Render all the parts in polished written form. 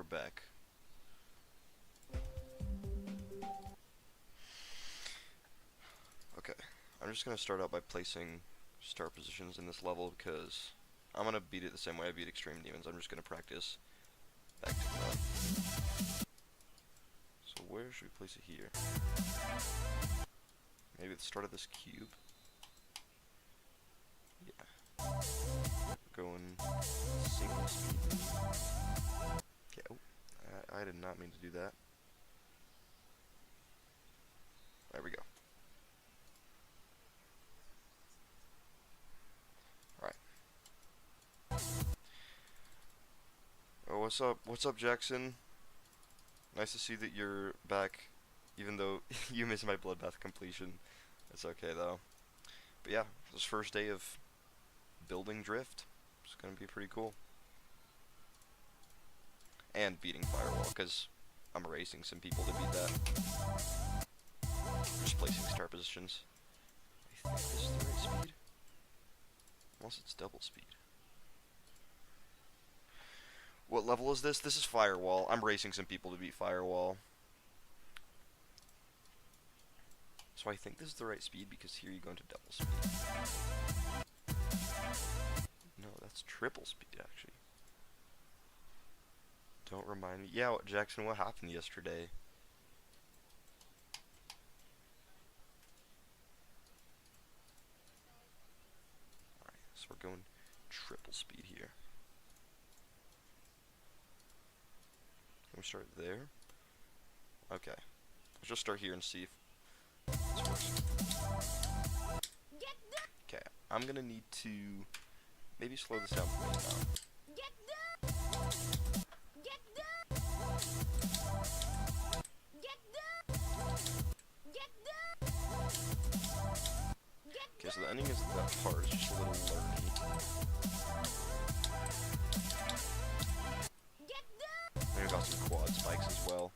back. Okay, I'm just gonna start out by placing start positions in this level because I'm gonna beat it the same way I beat Extreme Demons. I'm just gonna practice back to front. So where should we place it here? Maybe at the start of this cube? Yeah. Going single speed. Okay, oh, I did not mean to do that. There we go. Alright. Oh, what's up? What's up, Jackson? Nice to see that you're back, even though you missed my Bloodbath completion. It's okay, though. But yeah, this first day of building Drift. It's gonna be pretty cool. And beating Firewall, because I'm racing some people to beat that. Just placing start positions. I think this is the right speed. Unless it's double speed. What level is this? This is Firewall. I'm racing some people to beat Firewall. So I think this is the right speed because here you go into double speed. No, that's triple speed actually. Don't remind me. Yeah, Jackson, what happened yesterday? Alright, so we're going triple speed here. Can we start there? Okay. Let's just start here and see if this works. Okay, I'm gonna need to maybe slow this down for me now. Okay, so the ending isn't that hard, it's just a little learny. And we've got some quad spikes as well.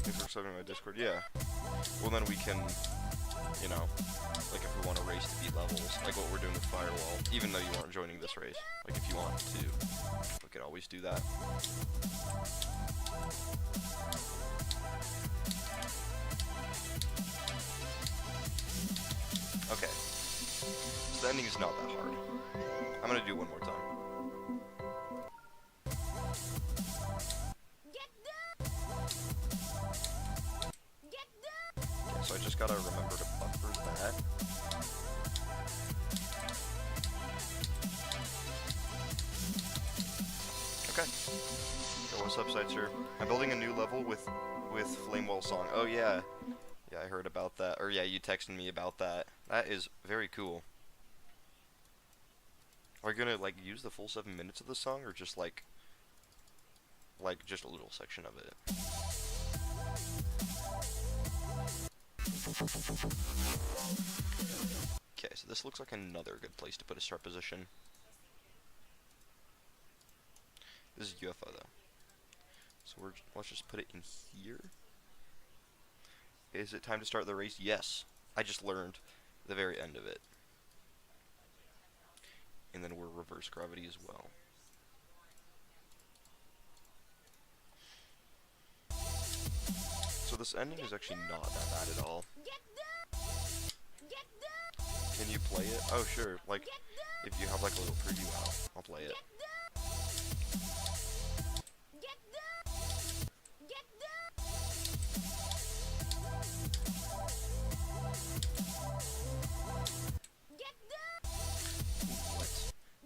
Thanks for accepting my Discord. Yeah. Well, then we can, you know, like if we want to race to beat levels, like what we're doing with Firewall, even though you aren't joining this race, like if you want to, we can always do that. Okay. So the ending is not that hard. I'm gonna do it one more time. Okay, so I just gotta remember to buffer that. Okay. So what's up, Side Sir? I'm building a new level with Flamewall Song. Oh yeah. Yeah, I heard about that. Or yeah, you texted me about that. That is very cool. Are you gonna like use the full 7 minutes of the song, or just like just a little section of it? Okay, so this looks like another good place to put a start position. This is UFO though. So let's just put it in here. Is it time to start the race? Yes. I just learned the very end of it. And then we're reverse gravity as well. So this ending is actually not that bad at all. Can you play it? Oh sure, like if you have like a little preview out, I'll play it.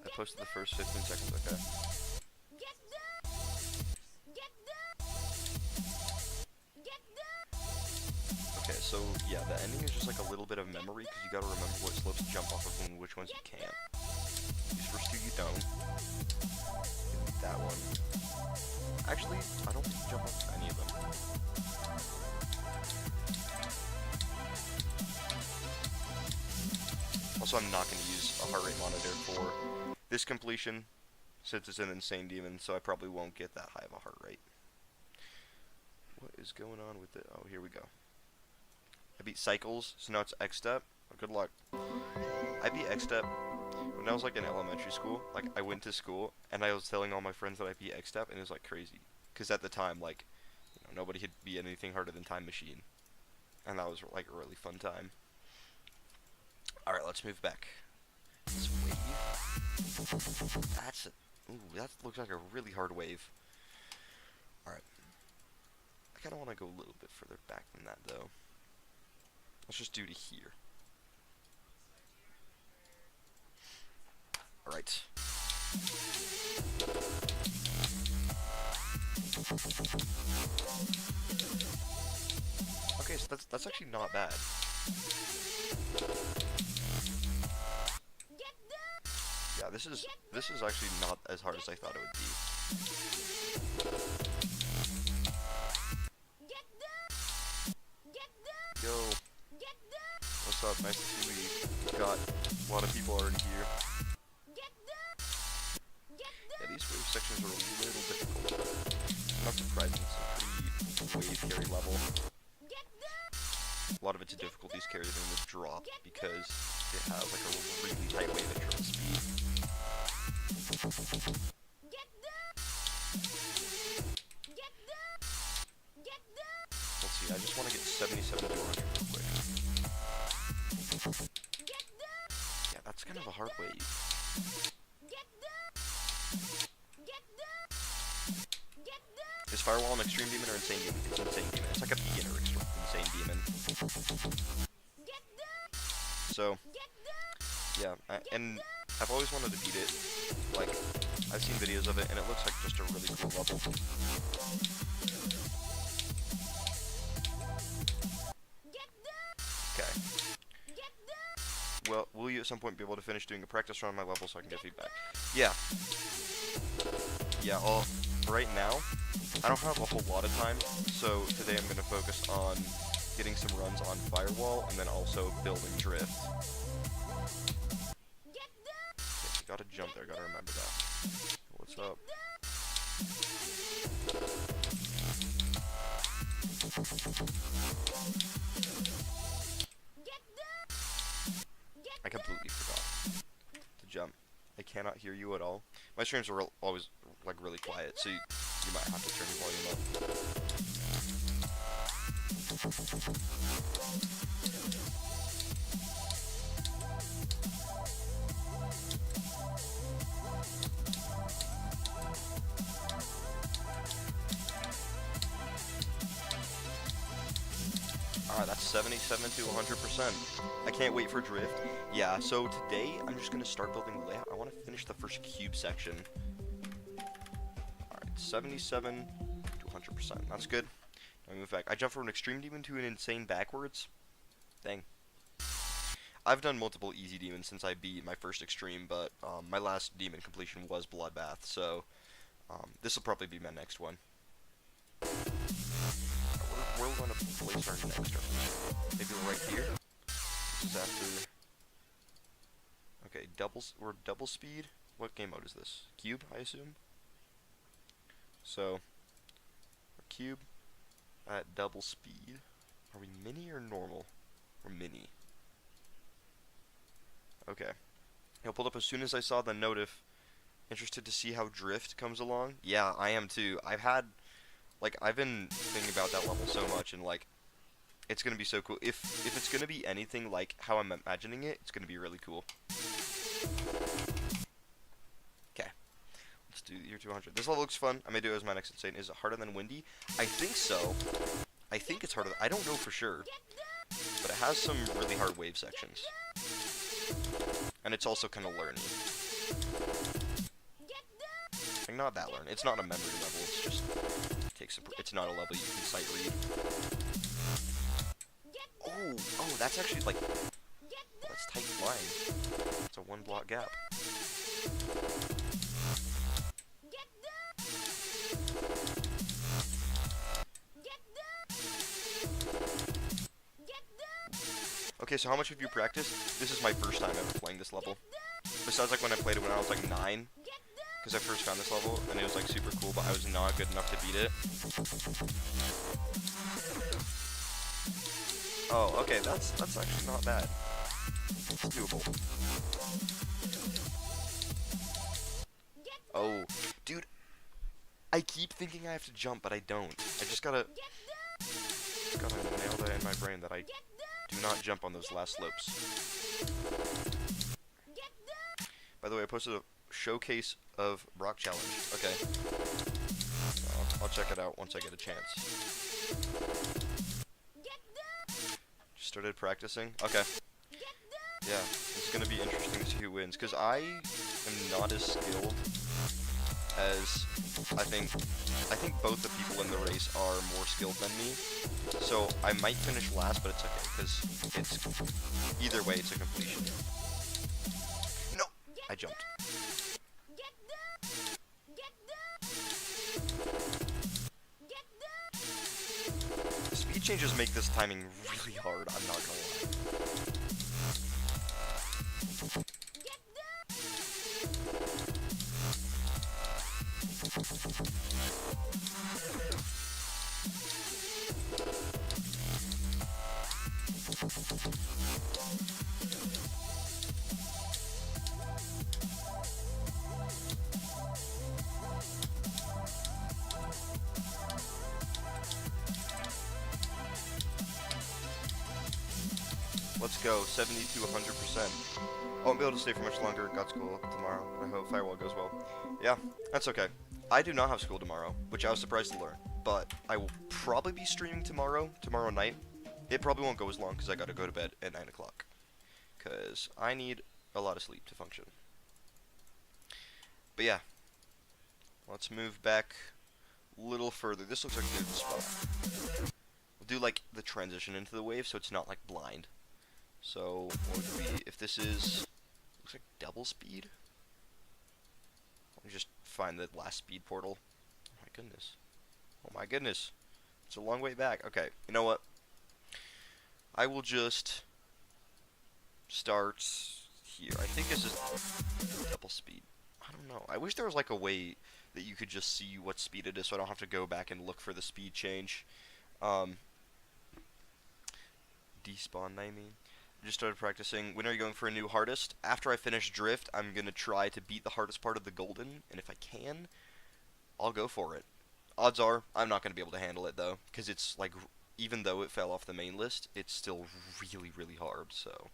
I posted the first 15 seconds, okay. Okay, so yeah, the ending is just like a little bit of memory because you gotta remember what slopes to jump off of and which ones you can't. These first two you don't. That one. Actually, I don't think you jump off any of them. Also, I'm not going to use a heart rate monitor for this completion, since it's an insane demon, so I probably won't get that high of a heart rate. What is going on with it? Oh, here we go. I beat Cycles, so now it's X-Step. Good luck. I beat X-Step when I was like in elementary school. Like I went to school and I was telling all my friends that I beat X-Step, and it was like crazy. Because at the time, like, nobody could beat anything harder than Time Machine. And that was like a really fun time. Alright, let's move back. This wave. Ooh, that looks like a really hard wave. Alright. I kinda wanna go a little bit further back than that though. Let's just do to here. Alright. Okay, so that's actually not bad. Yeah, this is actually not as hard as I thought it would be. Yo, what's up? Nice to see we got a lot of people already here. Yeah, these wave sections are a little difficult, but I'm not surprised. It's a pretty wave carry level. A lot of its difficulties carried in the drop because it has like a really tight wave at triple speed. Let's see, I just want to get 77 to 100 real quick. Yeah, that's kind of a hard wave. Is Firewall an extreme demon or insane demon? It's insane demon. It's like a beginner insane demon. So, yeah, and I've always wanted to beat it. Like, I've seen videos of it, and it looks like just a really cool level. Okay. Well, will you at some point be able to finish doing a practice run on my level so I can get feedback? Yeah. Yeah, right now, I don't have a whole lot of time, so today I'm going to focus on getting some runs on Firewall, and then also building Drift. Okay, gotta jump there, gotta remember that. What's up? I completely forgot to jump. I cannot hear you at all. My streams are always like really quiet, so you might have to turn your volume up. Alright, that's 77 to 100%. I can't wait for Drift. Yeah, so today I'm just going to start building the layout. I want to finish the first cube section. Alright, 77 to 100%. That's good. Now we move back. I jumped from an extreme demon to an insane backwards. Dang. I've done multiple easy demons since I beat my first extreme, but my last demon completion was Bloodbath, so this will probably be my next one. Where we're going to place our next one? Maybe right here? This is after... Okay, we're double speed? What game mode is this? Cube, I assume? So, cube at double speed. Are we mini or normal? We're mini. Okay. I pulled up as soon as I saw the notif. Interested to see how Drift comes along? Yeah, I am too. I've been thinking about that level so much, and like, it's gonna be so cool. If it's gonna be anything like how I'm imagining it, it's gonna be really cool. Okay, let's do year 200. This level looks fun. I may do it as my next insane. Is it harder than Windy? I think so. I think it's harder. I don't know for sure, but it has some really hard wave sections, and it's also kind of learning. Like, not that learn. It's not a memory level. It's just it's not a level you can sight read. Oh, that's actually like that's tight flying. It's a 1 block gap. Okay, so how much have you practiced? This is my first time ever playing this level. Besides like when I played it when I was like 9. Because I first found this level, and it was like super cool, but I was not good enough to beat it. Oh, okay, that's actually not bad. It's doable. Oh, dude, I keep thinking I have to jump, but I don't. I just gotta nail that in my brain that I do not jump on those last slopes. By the way, I posted a showcase of rock challenge. Okay. I'll check it out once I get a chance. Just started practicing. Okay. Yeah, it's gonna be interesting to see who wins, because I am not as skilled as I think both the people in the race are more skilled than me. So I might finish last, but it's okay, because it's either way it's a completion. No! I jumped. The speed changes make this timing really hard, I'm not gonna lie. Let's go, 70 to 100%. I won't be able to stay for much longer. Got school tomorrow. I hope Firewall goes well. Yeah, that's okay. I do not have school tomorrow, which I was surprised to learn. But I will probably be streaming tomorrow night. It probably won't go as long because I gotta go to bed at 9 o'clock. Because I need a lot of sleep to function. But yeah, let's move back a little further. This looks like a good spot. We'll do like the transition into the wave so it's not like blind. So, what would be, if this is, looks like double speed? Let me just find the last speed portal. Oh my goodness. Oh my goodness. It's a long way back. Okay, you know what? I will just start here. I think this is double speed. I don't know. I wish there was like a way that you could just see what speed it is so I don't have to go back and look for the speed change. Despawn, I mean. Just started practicing. When are you going for a new hardest? After I finish drift, I'm gonna try to beat the hardest part of the golden, and if I can, I'll go for it. Odds are I'm not gonna be able to handle it though, because it's like, even though it fell off the main list, it's still really, really hard. So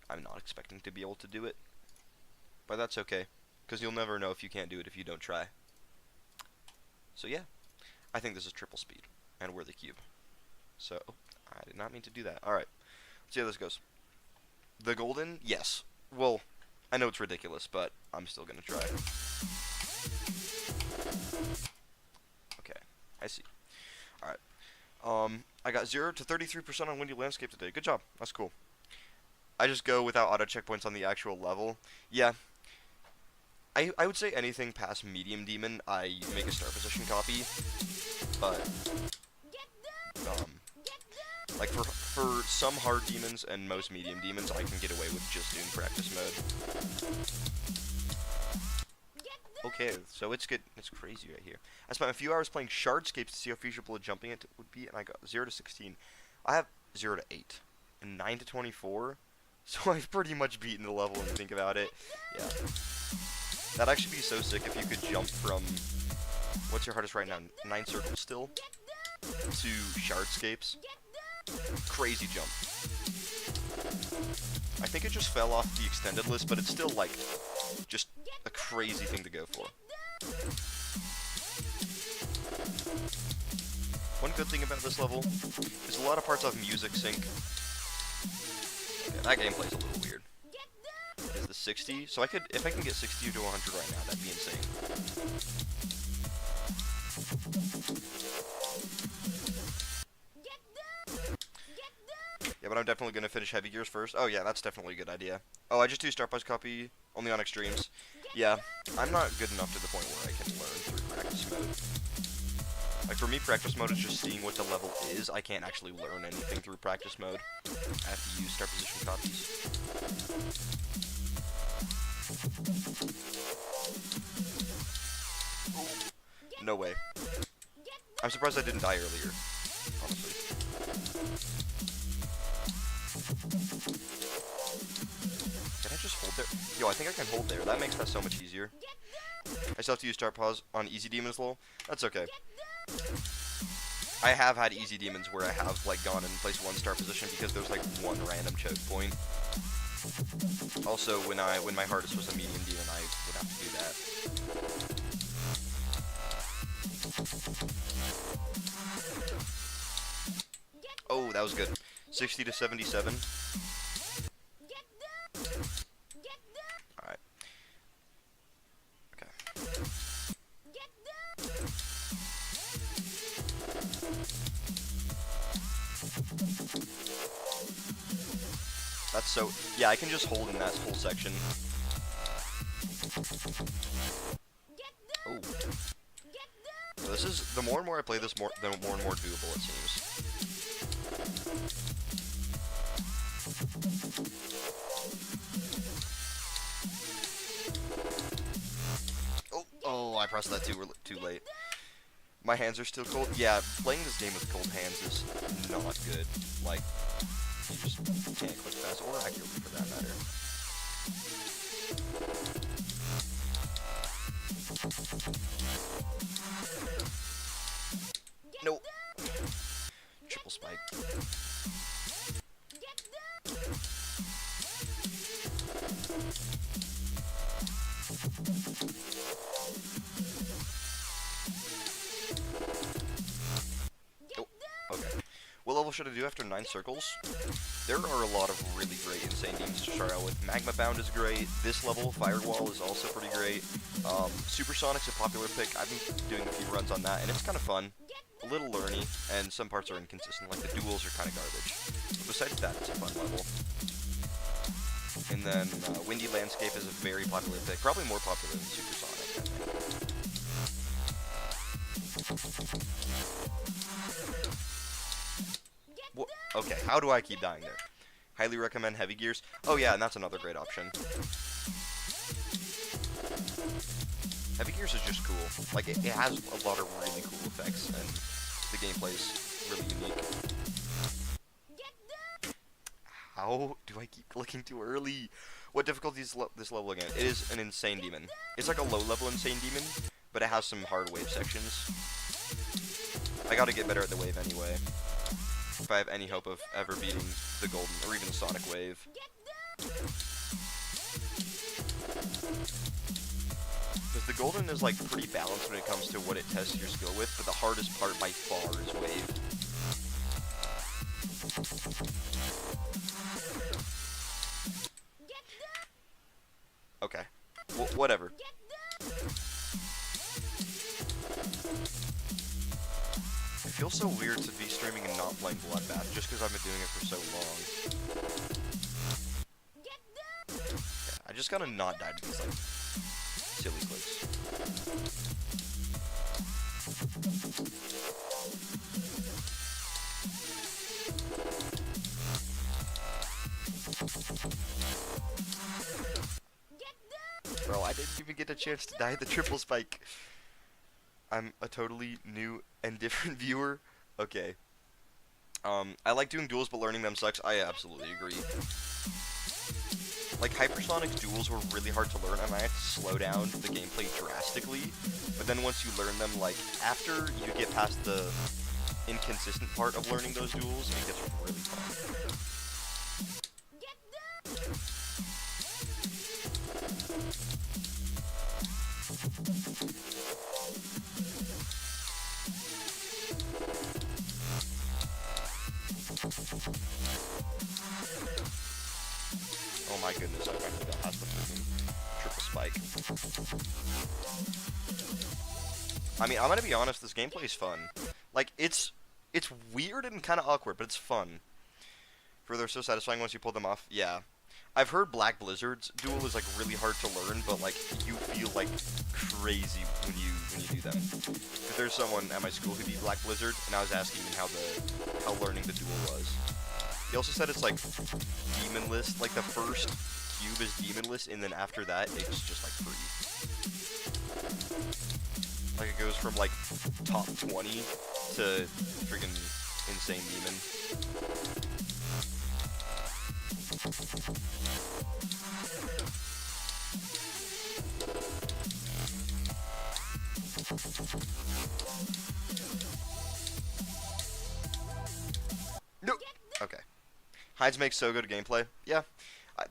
I'm not expecting to be able to do it, but that's okay, because you'll never know if you can't do it if you don't try. So yeah, I think this is triple speed, and we're the cube. So I did not mean to do that. All right. Let's see how this goes. The golden? Yes. Well, I know it's ridiculous, but I'm still gonna try. Okay, I see. Alright. I got 0 to 33% on windy landscape today. Good job. That's cool. I just go without auto checkpoints on the actual level. Yeah. I would say anything past medium demon, I make a start position copy. But like for some hard demons and most medium demons, I can get away with just doing practice mode. Okay, so it's good. It's crazy right here. I spent a few hours playing Shardscapes to see how feasible jumping it would be, and I got 0 to 16. I have 0 to 8 and 9 to 24, so I've pretty much beaten the level when you think about it. Yeah, that'd actually be so sick if you could jump from, what's your hardest right now? 9 circles still to Shardscapes. Crazy jump. I think it just fell off the extended list, but it's still like just a crazy thing to go for. One good thing about this level is a lot of parts have music sync. Okay, that gameplay's a little weird. Is the 60? So if I can get 60 to 100 right now, that'd be insane. Yeah, but I'm definitely going to finish Heavy Gears first. Oh yeah, that's definitely a good idea. Oh, I just do Start Bus copy only on extremes. Yeah, I'm not good enough to the point where I can learn through practice mode. Like for me, practice mode is just seeing what the level is. I can't actually learn anything through practice mode. I have to use start position copies. No way. I'm surprised I didn't die earlier, honestly. go. I think I can hold there. That makes that so much easier. I still have to use start pause on easy demons lol. That's okay. I have had easy demons where I have like gone and placed one start position because there's like one random choke point. Also, when my hardest was a medium demon, I would have to do that. Oh, that was good. 60 to 77. Alright. Okay. That's so... Yeah, I can just hold in that whole section. Oh. So this is... The more and more I play this, the more and more doable it seems. Oh, I pressed that too late. My hands are still cold. Yeah, playing this game with cold hands is not good. Like, you just can't click fast or accurately for that matter. Nope. Triple spike. What level should I do after 9 circles? There are a lot of really great insane demons to start out with. Magma Bound is great. This level, Firewall, is also pretty great. Supersonic's a popular pick. I've been doing a few runs on that, and it's kind of fun. A little learny, and some parts are inconsistent, like the duels are kind of garbage. But besides that, it's a fun level. And then Windy Landscape is a very popular pick. Probably more popular than Supersonic, I think. Okay, how do I keep dying there? Highly recommend Heavy Gears. Oh yeah, and that's another great option. Heavy Gears is just cool. Like, it has a lot of really cool effects, and the gameplay is really unique. How do I keep clicking too early? What difficulty is this level again? It is an insane demon. It's like a low-level insane demon, but it has some hard wave sections. I gotta get better at the wave anyway, if I have any hope of ever beating the golden, or even the sonic wave. Because the golden is like pretty balanced when it comes to what it tests your skill with, but the hardest part by far is wave. Okay. Whatever. It feels so weird to be streaming and not playing Bloodbath, just because I've been doing it for so long. Yeah, I just gotta not die to these, like, silly clicks. Bro, I didn't even get a chance to die at the triple spike. I'm a totally new and different viewer. Okay. I like doing duels, but learning them sucks. I absolutely agree. Like, Hypersonic duels were really hard to learn, and I had to slow down the gameplay drastically. But then once you learn them, like, after you get past the inconsistent part of learning those duels, it gets really fun. Oh my goodness, I finally got past the freaking triple spike. I mean, I'm gonna be honest, this gameplay is fun. Like, it's weird and kind of awkward, but it's fun. For they're so satisfying once you pull them off. Yeah. I've heard Black Blizzard's duel is, like, really hard to learn, but, like, you feel, like, crazy when you do them. Because there's someone at my school who beat Black Blizzard, and I was asking him how learning the duel was. He also said it's, like, demonless. Like, the first cube is demonless, and then after that, it's just, like, free. Like, it goes from, like, top 20 to freaking insane demon. Heinz makes so good gameplay. Yeah,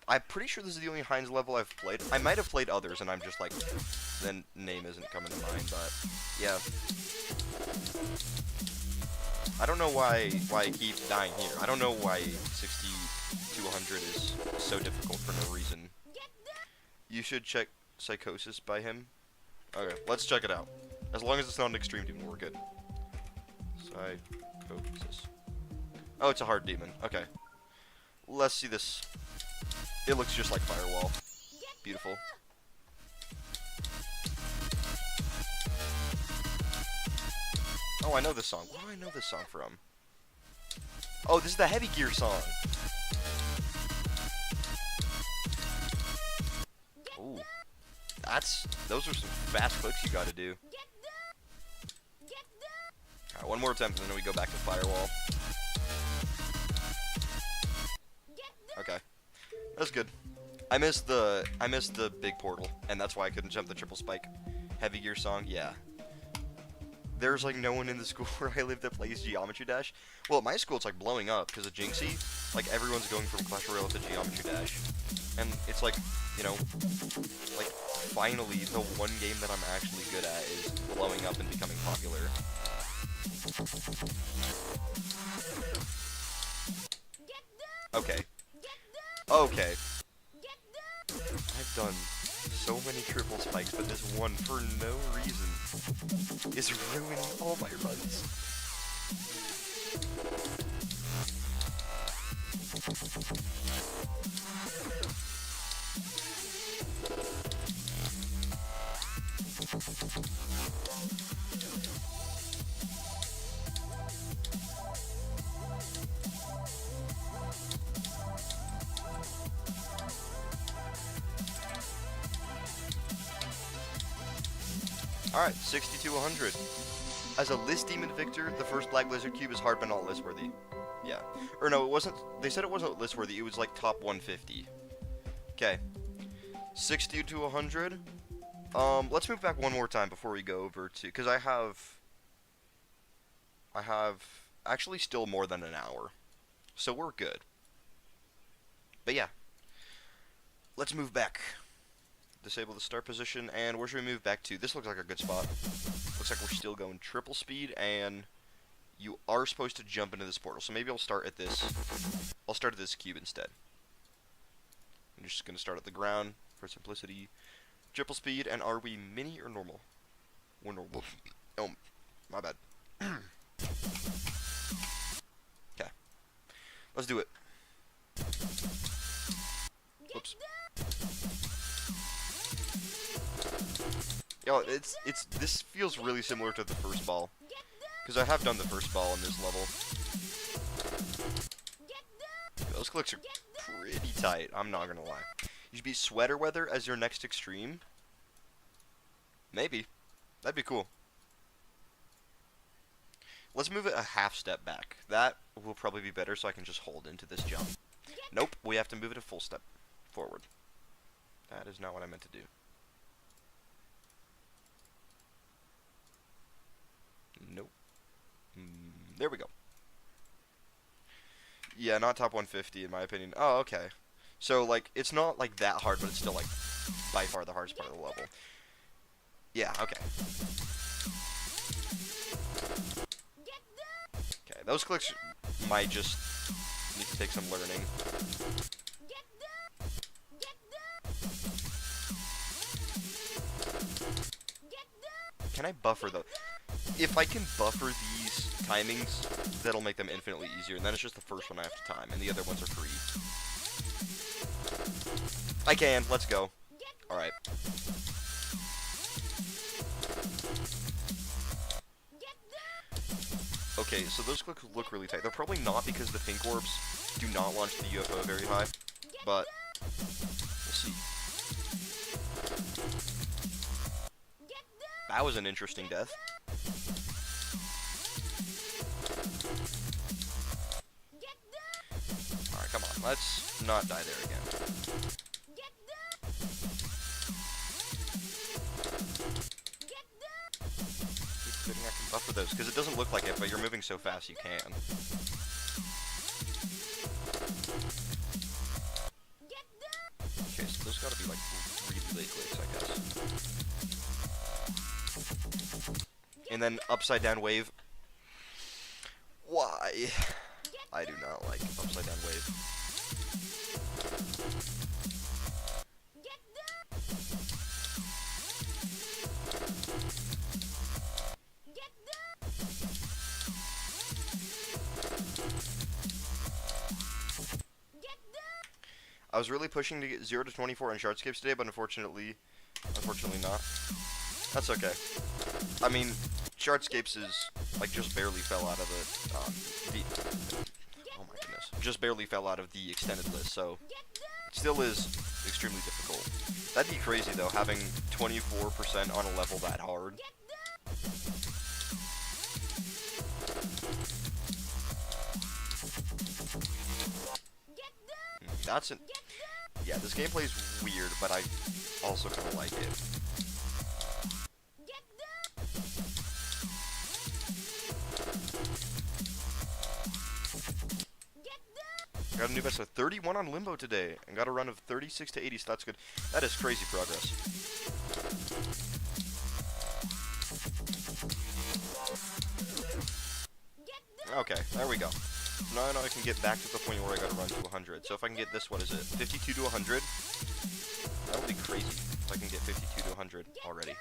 I'm pretty sure this is the only Heinz level I've played. I might have played others, and I'm just like, the name isn't coming to mind, but yeah. I don't know why I keep dying here. I don't know why 60 to 100 is so difficult for no reason. You should check Psychosis by him. Okay, let's check it out. As long as it's not an extreme demon, we're good. Psychosis. Oh, it's a hard demon. Okay. Let's see this. It looks just like Firewall. Beautiful. Oh, I know this song. Where do I know this song from? Oh, this is the Heavy Gear song. Ooh. Those are some fast clicks you gotta do. Alright, one more attempt and then we go back to Firewall. Okay. That's good. I missed the big portal, and that's why I couldn't jump the triple spike. Heavy Gear song, yeah. There's like no one in the school where I live that plays Geometry Dash. Well, at my school it's like blowing up because of Jinxie. Like everyone's going from Clash Royale to Geometry Dash. And it's like, you know, like finally the one game that I'm actually good at is blowing up and becoming popular. Okay. Okay. I've done so many triple spikes, but this one, for no reason, is ruining all my runs. Alright, 60 to 100. As a list demon victor, the first Black Lizard Cube is hard but not list worthy. Yeah. Or no, it wasn't. They said it wasn't list worthy, it was like top 150. Okay. 60 to 100. Let's move back one more time before we go over to. Because I have actually still more than an hour. So we're good. But yeah. Let's move back. Disable the start position, and where should we move back to? This looks like a good spot. Looks like we're still going triple speed, and you are supposed to jump into this portal. So maybe I'll start at this. I'll start at this cube instead. I'm just going to start at the ground for simplicity. Triple speed, and are we mini or normal? We're normal. Oh, my bad. Okay. Let's do it. Whoops. Yo, this feels really similar to the first ball, because I have done the first ball in this level. Those clicks are pretty tight, I'm not gonna lie. You should be sweater weather as your next extreme? Maybe. That'd be cool. Let's move it a half step back. That will probably be better so I can just hold into this jump. Nope, we have to move it a full step forward. That is not what I meant to do. Nope. There we go. Yeah, not top 150 in my opinion. Oh, okay. So, like, it's not, like, that hard, but it's still, like, by far the hardest part of the level. Yeah, okay. Okay, those clicks might just need to take some learning. Can I buffer those? If I can buffer these timings, that'll make them infinitely easier, and then it's just the first one I have to time, and the other ones are free. I can, let's go. Alright. Okay, so those clicks look really tight. They're probably not because the pink orbs do not launch the UFO very high, but we'll see. That was an interesting death. Alright, come on. Let's not die there again. Good thing I can buffer those, because it doesn't look like it, but you're moving so fast you can. those gotta be like really late clicks, I guess. And then upside down wave. Why? I do not like upside down wave. I was really pushing to get 0 to 24 on shardscapes today, but unfortunately not. That's okay. I mean, shardscapes is like just barely fell out of the oh my goodness, just barely fell out of the extended list, so it still is extremely difficult. That'd be crazy though, having 24% on a level that hard. That's an... Yeah, this gameplay is weird, but I also kind of like it. Got a new best of 31 on Limbo today, and got a run of 36 to 80, so that's good. That is crazy progress. Okay, there we go. So now I can get back to the point where I gotta run to 100. So if I can get this, what is it? 52 to 100? That'll be crazy if I can get 52 to 100 already.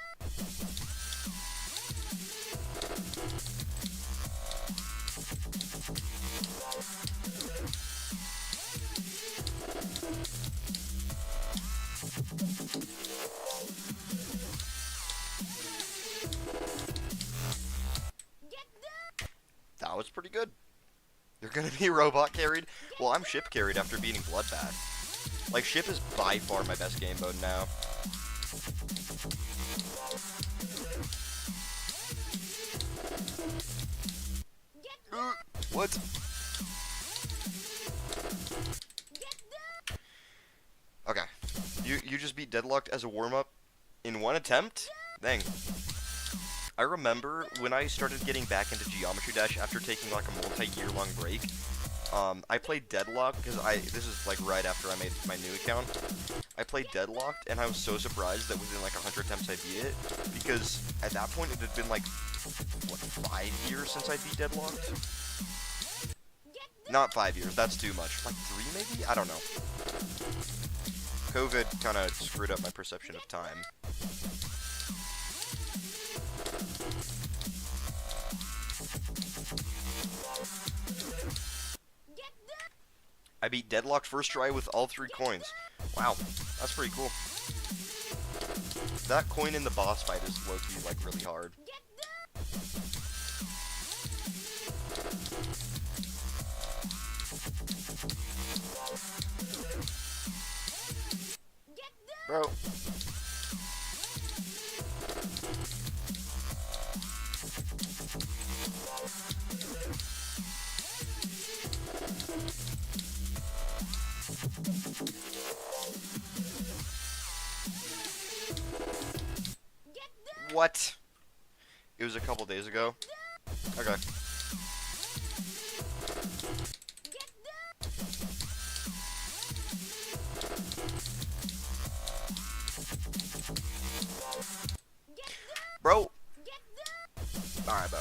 That was pretty good. You're gonna be robot carried? Well, I'm ship carried after beating Bloodbath. Like, ship is by far my best game mode now. What? Okay. You just beat Deadlocked as a warm-up in one attempt? Dang. I remember when I started getting back into Geometry Dash after taking like a multi-year long break. I played Deadlocked because this is like right after I made my new account. I played Deadlocked and I was so surprised that within like 100 attempts I beat it, because at that point it had been like what, 5 years since I beat Deadlocked? Not 5 years, that's too much. Like 3 maybe? I don't know. COVID kind of screwed up my perception of time. I beat Deadlocked first try with all 3 coins. Wow, that's pretty cool. That coin in the boss fight is low-key, like, really hard. Bro. What? It was a couple days ago. Okay. Bro. Alright, bro.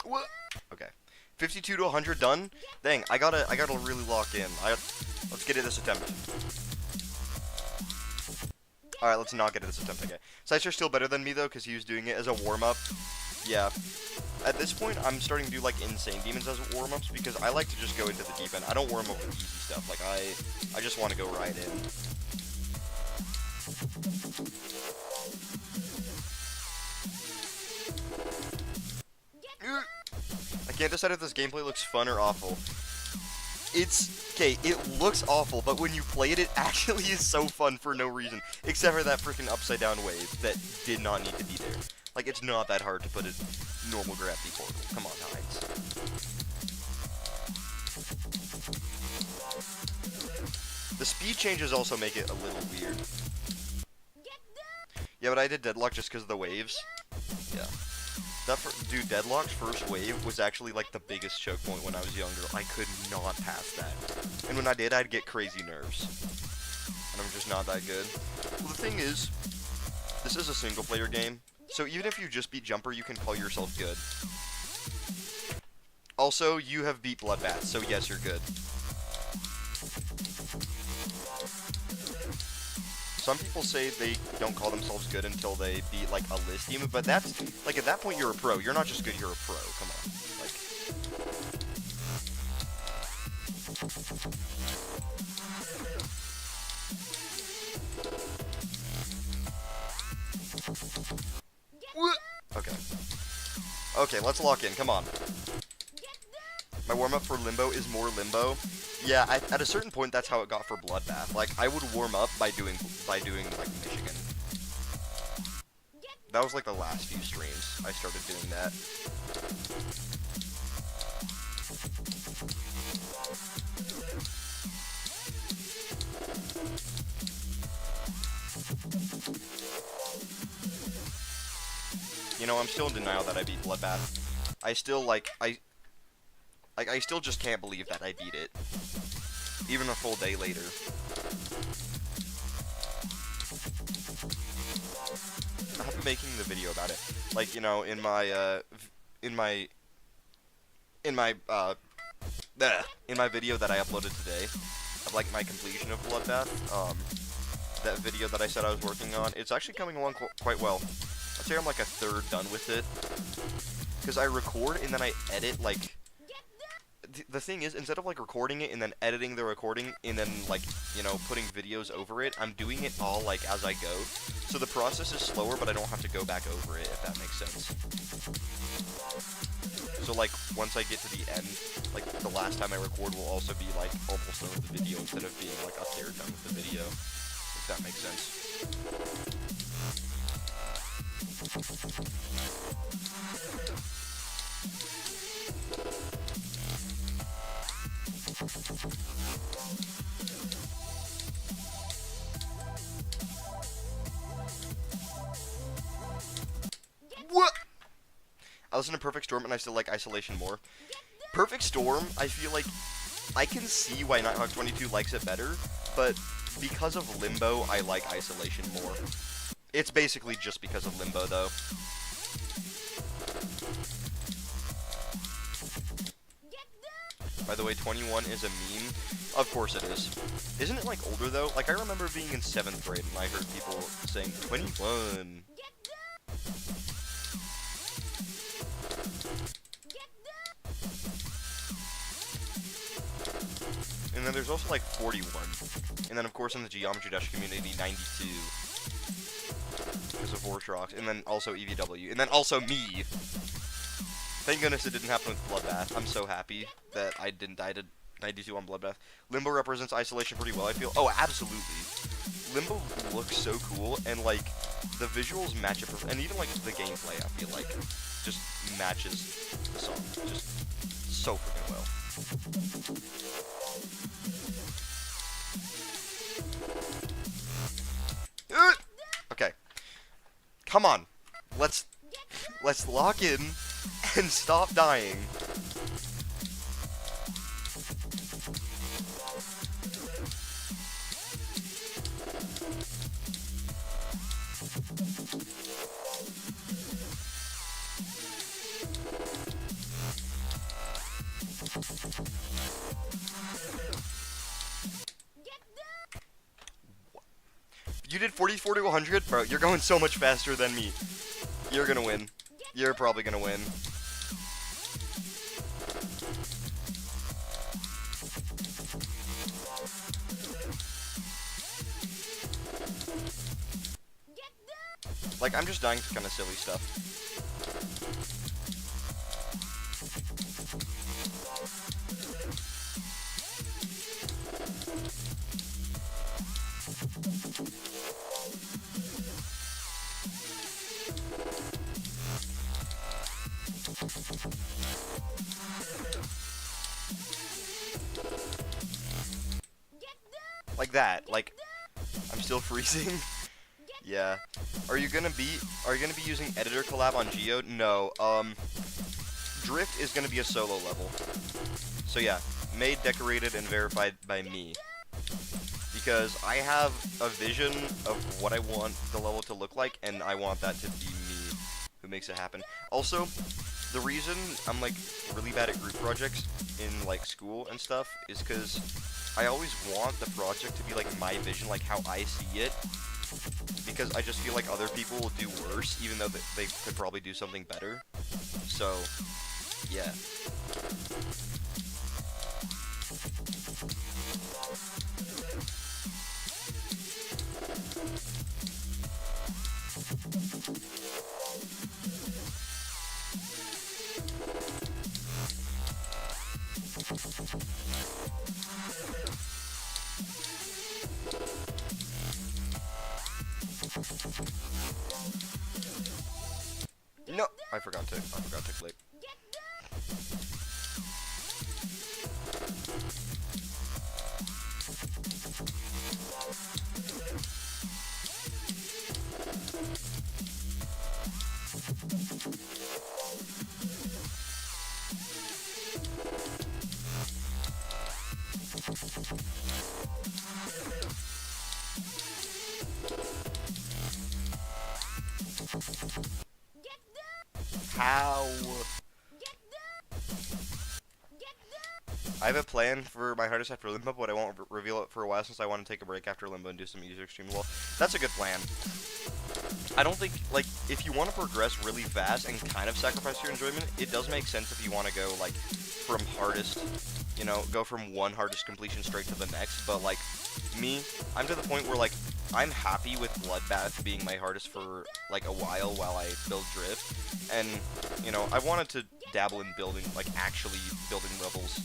What? Okay. 52 to 100 done? Dang, I gotta really lock in. Let's get it this attempt. Alright, let's not get it this attempt, okay. Sideshar's still better than me, though, because he was doing it as a warm-up. Yeah. At this point, I'm starting to do, like, insane demons as warm-ups, because I like to just go into the deep end. I don't warm up with easy stuff. Like, I just want to go right in. I can't decide if this gameplay looks fun or awful. Okay, it looks awful, but when you play it, it actually is so fun for no reason. Except for that freaking upside down wave that did not need to be there. Like, it's not that hard to put a normal gravity portal. Come on, Hines. The speed changes also make it a little weird. Yeah, but I did Deadlock just because of the waves. Yeah. Dude, Deadlock's first wave was actually, like, the biggest choke point when I was younger. I could not pass that. And when I did, I'd get crazy nerves. And I'm just not that good. Well, the thing is, this is a single-player game. So even if you just beat Jumper, you can call yourself good. Also, you have beat Bloodbath, so yes, you're good. Some people say they don't call themselves good until they beat, like, a list demon, but that's, like, at that point you're a pro. You're not just good, you're a pro. Come on. Like... Okay. Okay, let's lock in. Come on. My warm-up for Limbo is more Limbo. Yeah, at a certain point, that's how it got for Bloodbath. Like, I would warm up by doing like, Michigan. That was, like, the last few streams I started doing that. You know, I'm still in denial that I beat Bloodbath. I still, like, I still just can't believe that I beat it. Even a full day later. I've been making the video about it. Like, you know, in my video that I uploaded today, of, like, my completion of Bloodbath, that video that I said I was working on, it's actually coming along quite well. I'd say I'm, like, a third done with it. Because I record and then I edit, like... The thing is, instead of, like, recording it and then editing the recording and then, like, you know, putting videos over it, I'm doing it all, like, as I go. So the process is slower, but I don't have to go back over it, if that makes sense. So, like, once I get to the end, like, the last time I record will also be, like, almost done with the video instead of being, like, a third done with the video. If that makes sense. What? I listen to Perfect Storm and I still like Isolation more. Perfect Storm, I feel like I can see why Nighthawk22 likes it better, but because of Limbo, I like Isolation more. It's basically just because of Limbo, though. By the way, 21 is a meme. Of course it is. Isn't it, like, older, though? Like, I remember being in 7th grade, and I heard people saying, 21. And then there's also, like, 41. And then, of course, in the Geometry Dash community, 92. Because of Horse Rocks. And then also EVW. And then also me! Thank goodness it didn't happen with Bloodbath. I'm so happy that I didn't die to 92 on Bloodbath. Limbo represents Isolation pretty well, I feel. Oh, absolutely. Limbo looks so cool, and, like, the visuals match it perfectly. And even, like, the gameplay, I feel like, just matches the song. Just so freaking well. Okay. Come on. Let's lock in and stop dying. You did 44 to 100? Bro, you're going so much faster than me. You're gonna win. You're probably gonna win. Like, I'm just dying to kind of silly stuff. that. Like, I'm still freezing. Yeah. Are you gonna be using editor collab on Geode? No. Drift is gonna be a solo level. So yeah, made, decorated, and verified by me. Because I have a vision of what I want the level to look like, and I want that to be me who makes it happen. Also, the reason I'm like really bad at group projects in like school and stuff is because I always want the project to be like my vision, like how I see it. Because I just feel like other people will do worse, even though they could probably do something better. So, yeah. No, I forgot to click. How? I have a plan for my hardest after Limbo, but I won't reveal it for a while since I want to take a break after Limbo and do some user extreme. Well, that's a good plan. I don't think, like, if you want to progress really fast and kind of sacrifice your enjoyment, it does make sense if you want to go, like, from hardest, you know, go from one hardest completion straight to the next, but, like, me, I'm to the point where, like, I'm happy with Bloodbath being my hardest for, like, a while I build Drift, and, you know, I wanted to dabble in building, like, actually building levels.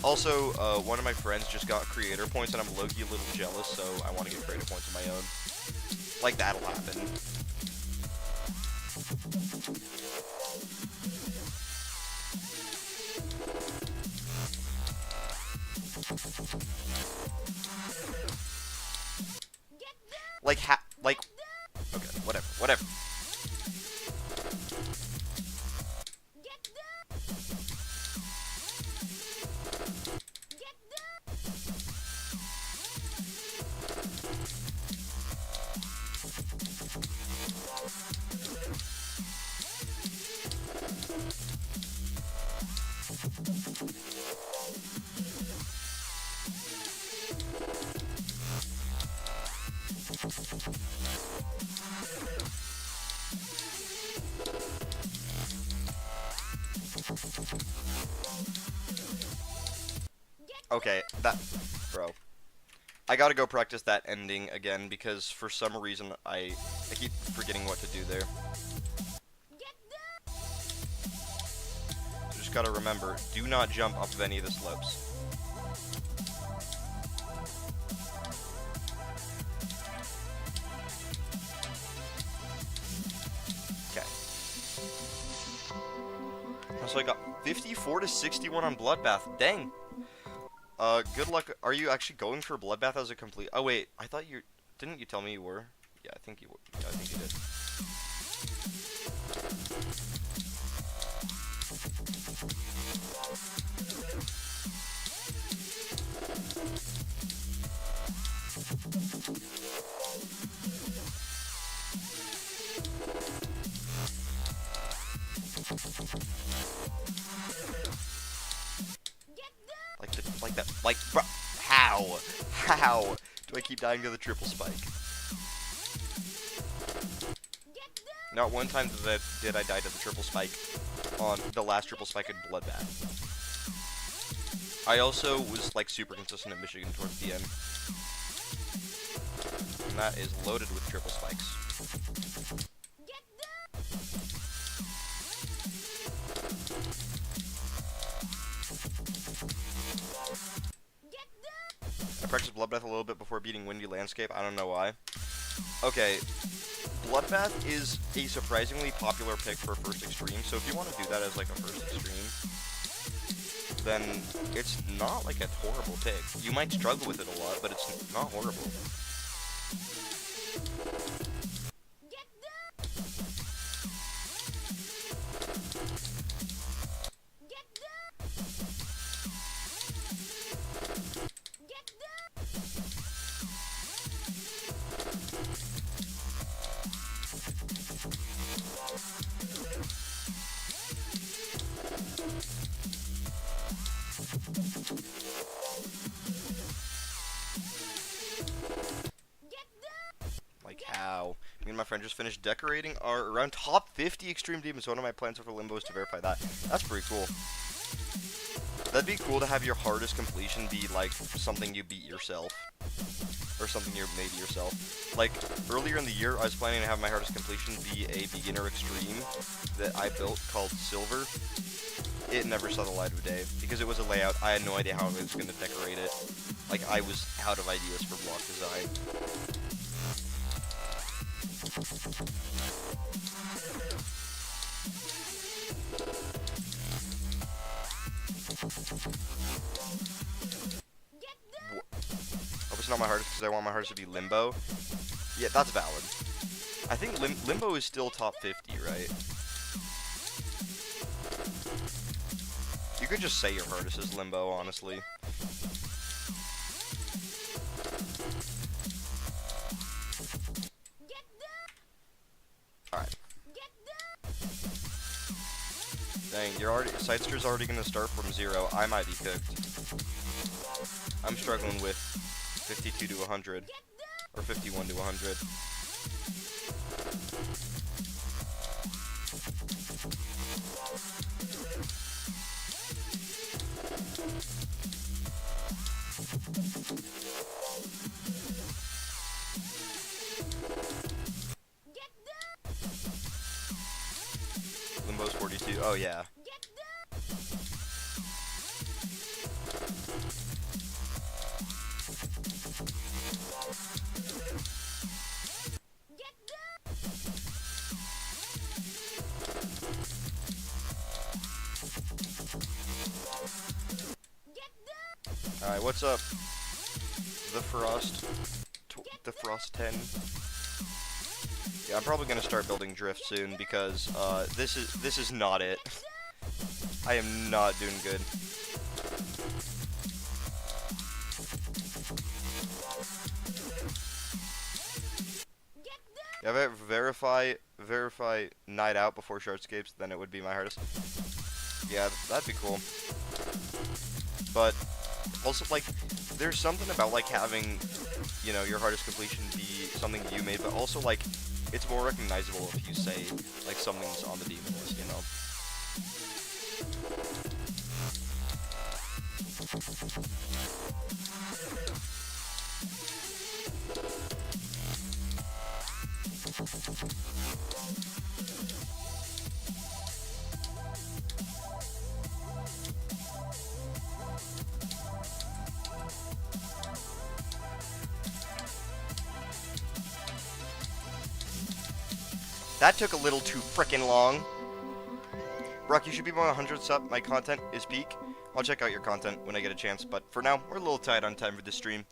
Also, one of my friends just got creator points, and I'm low-key a little jealous, so I want to get creator points of my own. Like, that'll happen. Like, okay, whatever. Okay, bro. I gotta go practice that ending again because for some reason I keep forgetting what to do there. So just gotta remember, do not jump off of any of the slopes. Okay. So I got 54 to 61 on Bloodbath. Dang. Good luck. Are you actually going for Bloodbath as a complete? Oh wait, I thought you didn't. You tell me you were? Yeah, I think you were. Yeah, I think you did. Like, bro, how do I keep dying to the triple spike? Not one time did I die to the triple spike on the last triple spike in Bloodbath. I also was like super consistent at Michigan towards the end, and that is loaded with triple spikes. I practiced Bloodbath a little bit before beating Windy Landscape. I don't know why. Okay, Bloodbath is a surprisingly popular pick for first extreme, so if you want to do that as like a first extreme, then it's not like a horrible pick. You might struggle with it a lot, but it's not horrible. Like how? Me and my friend just finished decorating our around top 50 extreme demons. One of my plans for Limbo is to verify that. That's pretty cool. That'd be cool to have your hardest completion be like something you beat yourself. Or something you made yourself. Like, earlier in the year, I was planning to have my hardest completion be a beginner extreme that I built called Silver. It never saw the light of day, because it was a layout. I had no idea how I was going to decorate it. Like, I was out of ideas for block design. Oh, it's not my hardest because I want my hardest to be Limbo. Yeah, that's valid. I think Limbo is still top 50, right? You could just say your hardest is Limbo, honestly. Alright. Dang, Sidster's already gonna start from 0. I might be cooked. I'm struggling with 52 to 100. Or 51 to 100. Limbo's 42. Oh, yeah. Alright, what's up? The Frost 10. Yeah, I'm probably gonna start building Drift soon because this is not it. I am not doing good. Yeah, if I verify Night Out before Shardscapes, then it would be my hardest. Yeah, that'd be cool. But also, like, there's something about like having, you know, your hardest completion be something you made, but also like it's more recognizable if you say like something's on the demon list, you know. That took a little too frickin' long. Brock, you should be 100 sub. My content is peak. I'll check out your content when I get a chance, but for now, we're a little tight on time for this stream.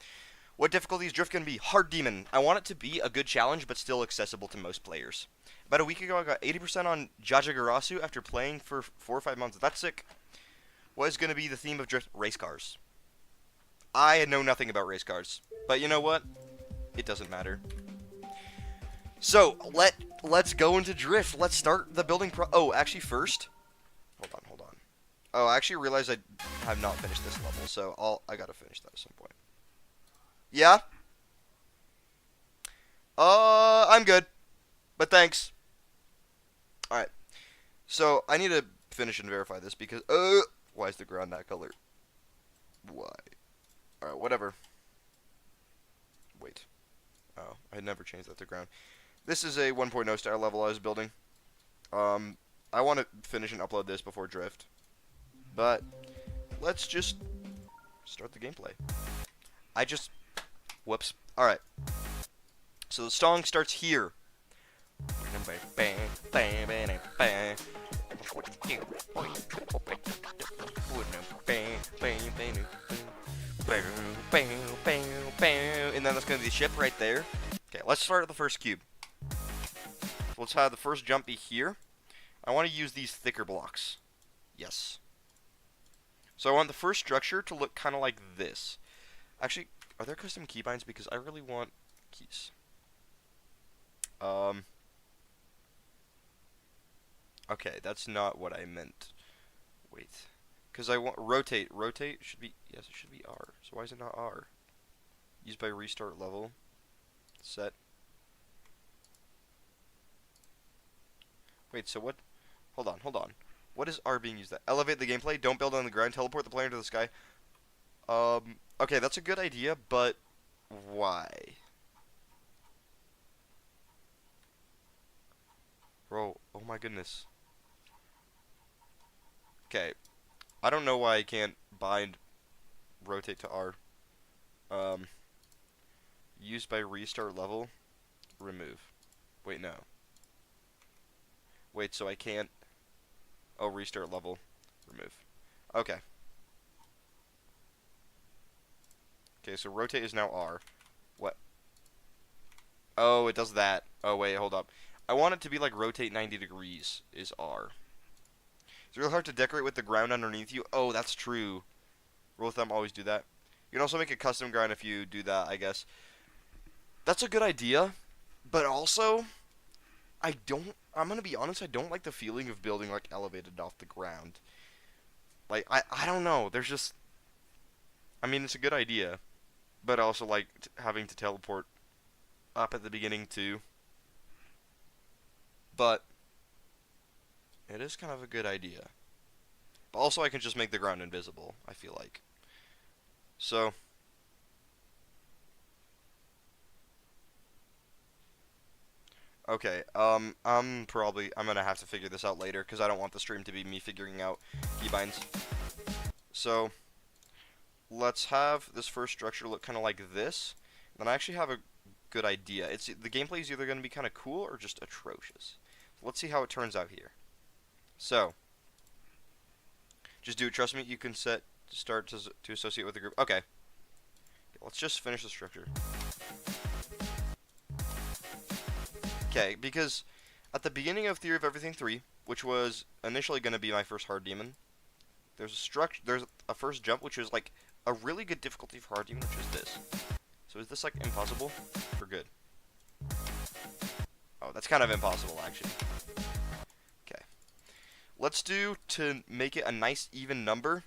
What difficulty is Drift going to be? Hard Demon. I want it to be a good challenge, but still accessible to most players. About a week ago, I got 80% on Jajagarasu after playing for 4 or 5 months. That's sick. What is going to be the theme of Drift? Race cars. I know nothing about race cars, but you know what? It doesn't matter. So, let's go into Drift. Let's start the building oh, actually first. Hold on. Oh, I actually realized I have not finished this level, so I gotta finish that at some point. Yeah? I'm good. But thanks. Alright. So, I need to finish and verify this because, why is the ground that color? Why? Alright, whatever. Wait. Oh, I had never changed that to ground. This is a 1.0 style level I was building. I want to finish and upload this before Drift. But, let's just start the gameplay. Whoops. Alright. So the song starts here. And then that's going to be the ship right there. Okay, let's start at the first cube. Let's have the first jump be here. I want to use these thicker blocks. Yes. So I want the first structure to look kind of like this. Actually, are there custom keybinds? Because I really want keys. Okay, that's not what I meant. Wait. Because I want rotate. Rotate should be, yes, it should be R. So why is it not R? Used by restart level. Set. Wait, so what? Hold on, hold on. What is R being used at? Elevate the gameplay, don't build on the ground, teleport the player to the sky. Okay, that's a good idea, but why? Bro, oh my goodness. Okay, I don't know why I can't bind rotate to R. Used by restart level, remove. Wait, no. Wait, so I can't. Oh, restart level, remove. Okay. Okay, so rotate is now R. What? Oh, it does that. Oh, wait, hold up. I want it to be like rotate 90 degrees is R. It's real hard to decorate with the ground underneath you. Oh, that's true. Rule of thumb, always do that. You can also make a custom ground if you do that, I guess. That's a good idea, but also, I'm gonna be honest, I don't like the feeling of building, like, elevated off the ground. Like, I don't know, there's just, I mean, it's a good idea, but I also like having to teleport up at the beginning, too. But it is kind of a good idea. But also I can just make the ground invisible, I feel like. So, okay, I'm gonna have to figure this out later, because I don't want the stream to be me figuring out keybinds. So, let's have this first structure look kind of like this. Then I actually have a good idea. The gameplay is either going to be kind of cool or just atrocious. So let's see how it turns out here. So, just do it. Trust me, you can start to associate with the group. Okay. Let's just finish the structure. Okay, because at the beginning of Theory of Everything 3, which was initially going to be my first hard demon, there's a first jump, which is like a really good difficulty for hard demon, which is this. So is this like impossible or good? Oh, that's kind of impossible, actually. Okay. Let's do, to make it a nice even number,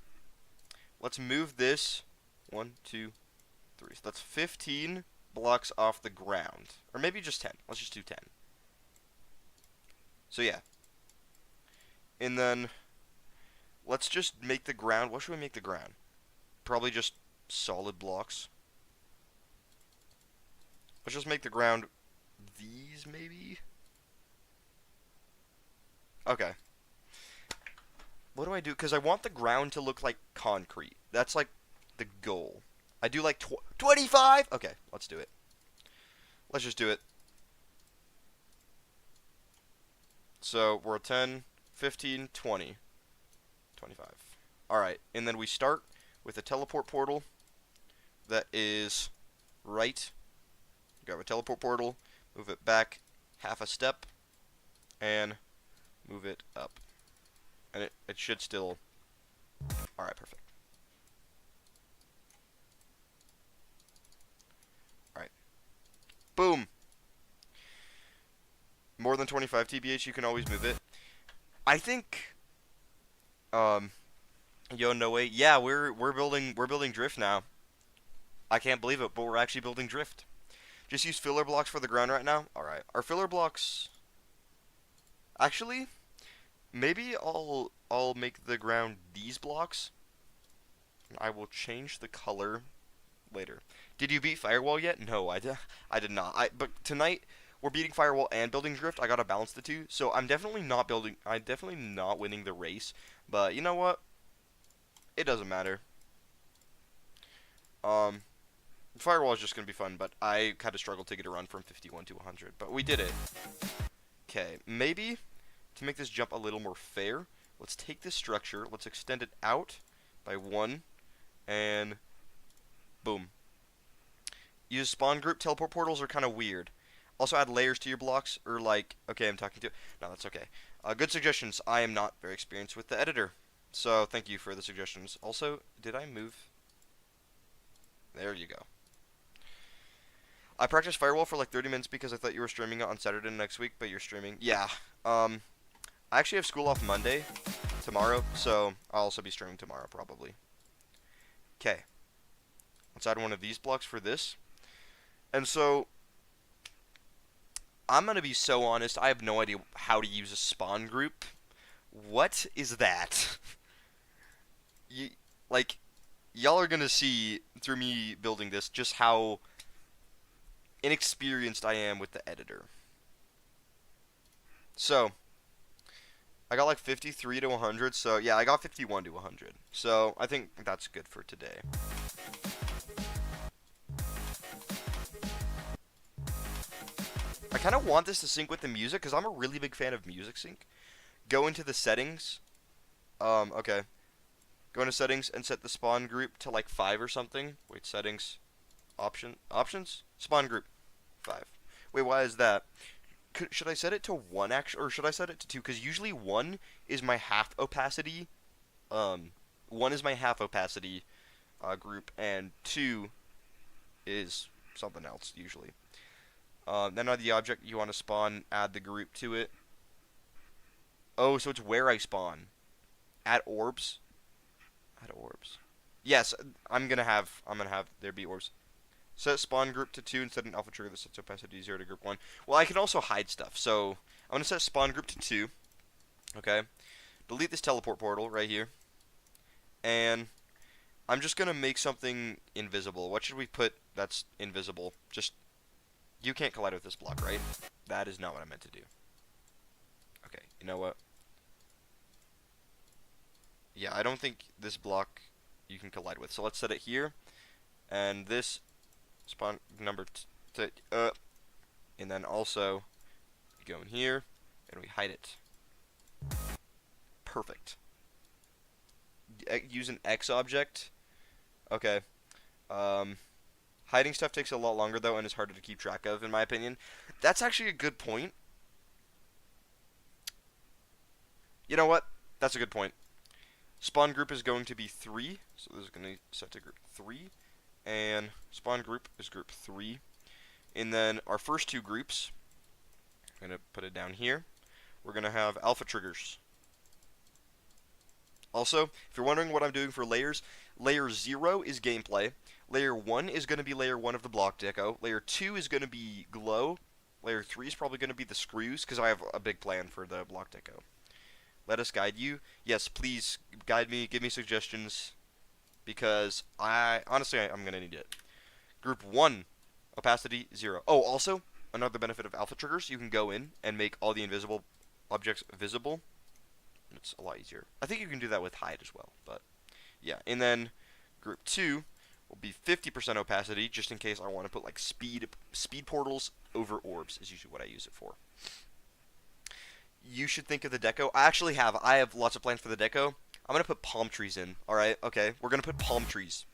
let's move this 1, 2, 3. So that's 15 blocks off the ground. Or maybe just 10. Let's just do 10. So yeah. And then let's just make the ground. What should we make the ground? Probably just solid blocks. Let's just make the ground these, maybe? Okay. What do I do? Because I want the ground to look like concrete. That's like the goal. I do like 25? Okay, let's do it. Let's just do it. So we're at 10, 15, 20, 25. Alright, and then we start with a teleport portal that is right. Grab a teleport portal, move it back half a step, and move it up. And it should still... Alright, perfect. Alright. Boom! More than 25 TBH, you can always move it. I think... Yo, no way. Yeah, we're building drift now. I can't believe it, but we're actually building drift. Just use filler blocks for the ground right now. Alright. Our filler blocks... Actually, maybe I'll make the ground these blocks. I will change the color later. Did you beat Firewall yet? No, I did not. But tonight we're beating Firewall and building drift. I gotta balance the two. So I'm definitely not winning the race. But you know what? It doesn't matter. Firewall is just gonna be fun, but I kind of struggled to get a run from 51 to 100. But we did it. Okay, maybe to make this jump a little more fair, let's take this structure, let's extend it out by 1, and boom. Use spawn group. Teleport portals are kind of weird. Also add layers to your blocks, or like, okay, I'm talking to, no, that's okay. Good suggestions. I am not very experienced with the editor, so thank you for the suggestions. Also, did I move? There you go. I practiced Firewall for like 30 minutes because I thought you were streaming it on Saturday next week, but you're streaming. Yeah. I actually have school off Monday, tomorrow, so I'll also be streaming tomorrow probably. Okay. Let's add one of these blocks for this. And so, I'm going to be so honest, I have no idea how to use a spawn group. What is that? Like, y'all are going to see through me building this just how inexperienced I am with the editor. So, I got like 53 to 100, so yeah, I got 51 to 100. So, I think that's good for today. I kind of want this to sync with the music, because I'm a really big fan of music sync. Go into the settings. Okay. Go into settings and set the spawn group to like 5 or something. Wait, settings. Options? Spawn group. 5. Wait, why is that? Should I set it to 1 actually, or should I set it to 2? Because usually 1 is my half opacity. 1 is my half opacity group, and 2 is something else usually. Then on the object you want to spawn, add the group to it. Oh, so it's where I spawn. Add orbs. Add orbs. Yes, I'm gonna have there be orbs. Set spawn group to 2 and set an alpha trigger that sets opacity 0 to group 1. Well, I can also hide stuff, so I'm gonna set spawn group to 2. Okay. Delete this teleport portal right here. And I'm just gonna make something invisible. What should we put that's invisible? Just, you can't collide with this block, right? That is not what I meant to do. Okay, you know what? Yeah, I don't think this block you can collide with. So let's set it here. And this spawn number and then also we go in here and we hide it. Perfect. Use an X object. Okay. Hiding stuff takes a lot longer though and is harder to keep track of in my opinion. That's actually a good point. You know what? That's a good point. Spawn group is going to be 3, so this is going to set to group 3, and spawn group is group 3. And then our first 2 groups, I'm going to put it down here. We're going to have alpha triggers. Also, if you're wondering what I'm doing for layers, layer 0 is gameplay. Layer 1 is going to be layer 1 of the block deco. Layer 2 is going to be glow. Layer 3 is probably going to be the screws, because I have a big plan for the block deco. Let us guide you. Yes, please guide me, give me suggestions, because honestly, I'm going to need it. Group 1, opacity 0. Oh, also, another benefit of alpha triggers, you can go in and make all the invisible objects visible. It's a lot easier. I think you can do that with hide as well, but yeah. And then group 2 will be 50% opacity, just in case I want to put like speed portals over orbs is usually what I use it for. You should think of the deco. I have lots of plans for the deco. I'm going to put palm trees in. Alright, okay. We're going to put palm trees.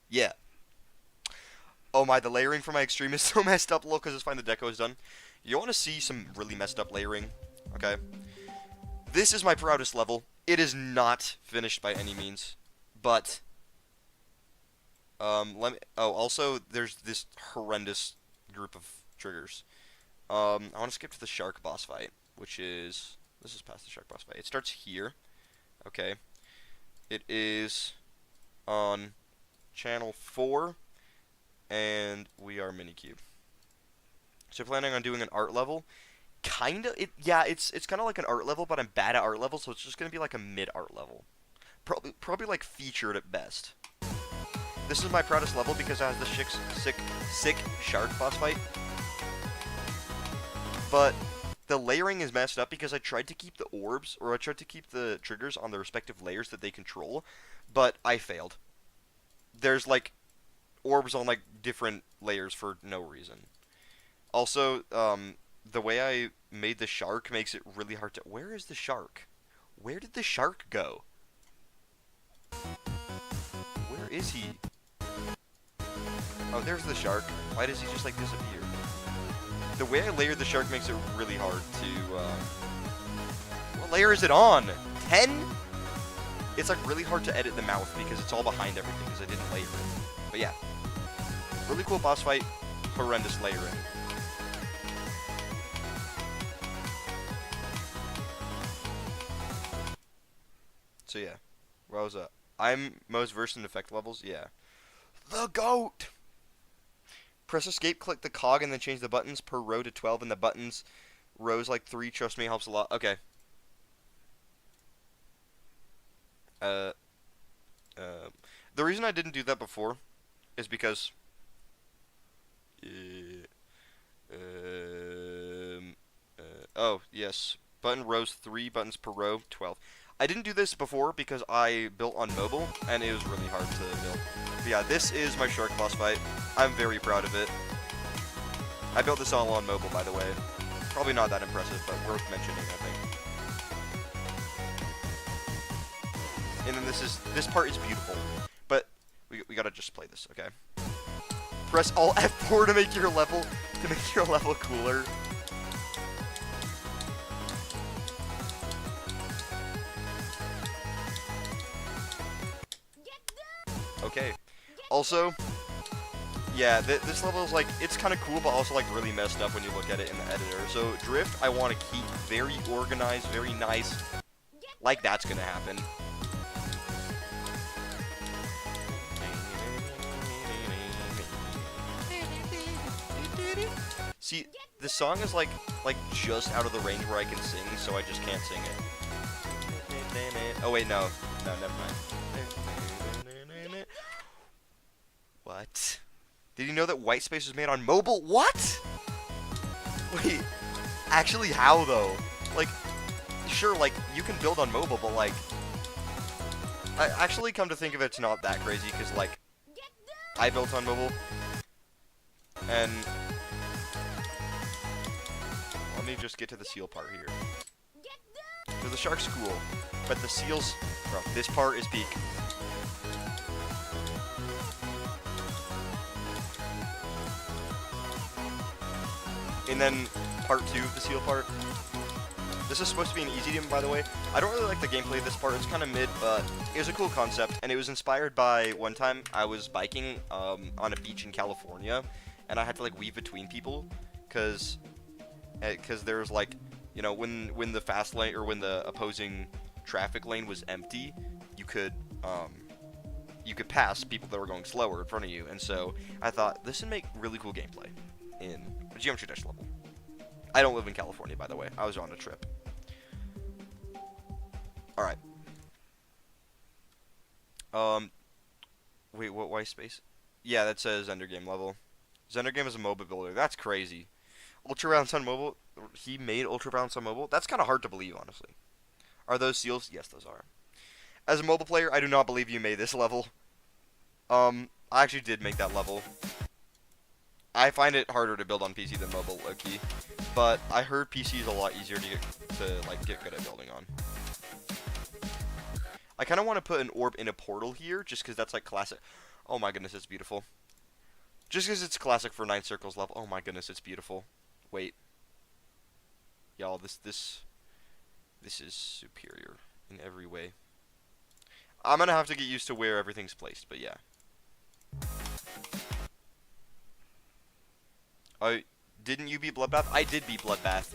Yeah. Oh my, the layering for my extreme is so messed up. Look, because it's fine, the deco is done. You want to see some really messed up layering? Okay. This is my proudest level. It is not finished by any means. But, also, there's this horrendous group of triggers. I want to skip to the shark boss fight, which is, this is past the shark boss fight. It starts here, okay. It is on channel 4, and we are Minikube. So planning on doing an art level, kinda, it's kind of like an art level, but I'm bad at art level, so it's just gonna be like a mid-art level. Probably like featured at best. This is my proudest level because it has the sick shark boss fight. But the layering is messed up because I tried to keep the orbs, or I tried to keep the triggers on the respective layers that they control, but I failed. There's like orbs on like different layers for no reason. Also, the way I made the shark makes it really hard to... Where is the shark? Where did the shark go? Where is he? Oh, there's the shark. Why does he just, like, disappear? The way I layered the shark makes it really hard to, What layer is it on? 10? It's, like, really hard to edit the mouth because it's all behind everything because I didn't layer it. But yeah. Really cool boss fight. Horrendous layering. So yeah. Where was that? I'm most versed in effect levels? Yeah. The GOAT! Press escape, click the cog, and then change the buttons per row to 12, and the buttons rows like 3. Trust me, helps a lot. Okay. The reason I didn't do that before is because... oh, yes. Button rows 3, buttons per row, 12. I didn't do this before because I built on mobile, and it was really hard to build. But yeah, this is my shark boss fight. I'm very proud of it. I built this all on mobile, by the way. Probably not that impressive, but worth mentioning, I think. And then this part is beautiful. But we gotta just play this, okay? Press Alt F4 to make your level cooler. Okay. Also, yeah, this level is like, it's kind of cool, but also like really messed up when you look at it in the editor. So drift, I want to keep very organized, very nice, like that's gonna happen. See, the song is like just out of the range where I can sing, so I just can't sing it. Oh wait, no, never mind. What? Did you know that white space was made on mobile? What? Wait, actually how though? Like, sure, like, you can build on mobile, but like, I actually come to think of it, it's not that crazy, because like, I built on mobile, and let me just get to the seal part here. So the shark's cool, but the seals, bro, this part is peak. And then part 2 of the seal part. This is supposed to be an easy game, by the way. I don't really like the gameplay of this part. It's kind of mid, but it was a cool concept. And it was inspired by one time I was biking on a beach in California, and I had to like weave between people, cause there was like, you know, when the fast lane or when the opposing traffic lane was empty, you could pass people that were going slower in front of you. And so I thought this would make really cool gameplay in a Geometry Dash level. I don't live in California, by the way. I was on a trip. Alright. Wait, what white space? Yeah, that says Ender Game level. Zender Game is a MOBA builder. That's crazy. Ultra Bounce on mobile? He made Ultra Bounce on mobile? That's kind of hard to believe, honestly. Are those seals? Yes, those are. As a mobile player, I do not believe you made this level. I actually did make that level. I find it harder to build on PC than mobile, low-key. But I heard PC is a lot easier to get good at building on. I kind of want to put an orb in a portal here, just because that's like classic. Oh my goodness, it's beautiful. Just because it's classic for 9 circles level. Oh my goodness, it's beautiful. Wait. Y'all, this is superior in every way. I'm gonna have to get used to where everything's placed, but yeah. Oh, didn't you beat Bloodbath? I did beat Bloodbath,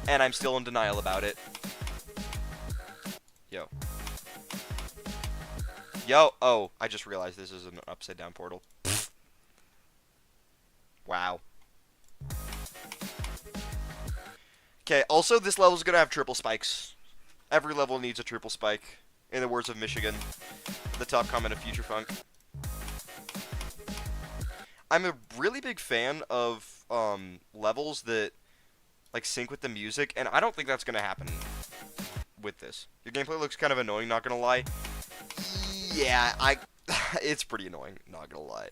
and I'm still in denial about it. Yo. Yo, oh, I just realized this is an upside down portal. Wow. Okay, also this level's gonna have triple spikes. Every level needs a triple spike, in the words of Michigan, the top comment of Future Funk. I'm a really big fan of levels that like sync with the music, and I don't think that's gonna happen with this. Your gameplay looks kind of annoying, not gonna lie. Yeah, it's pretty annoying, not gonna lie.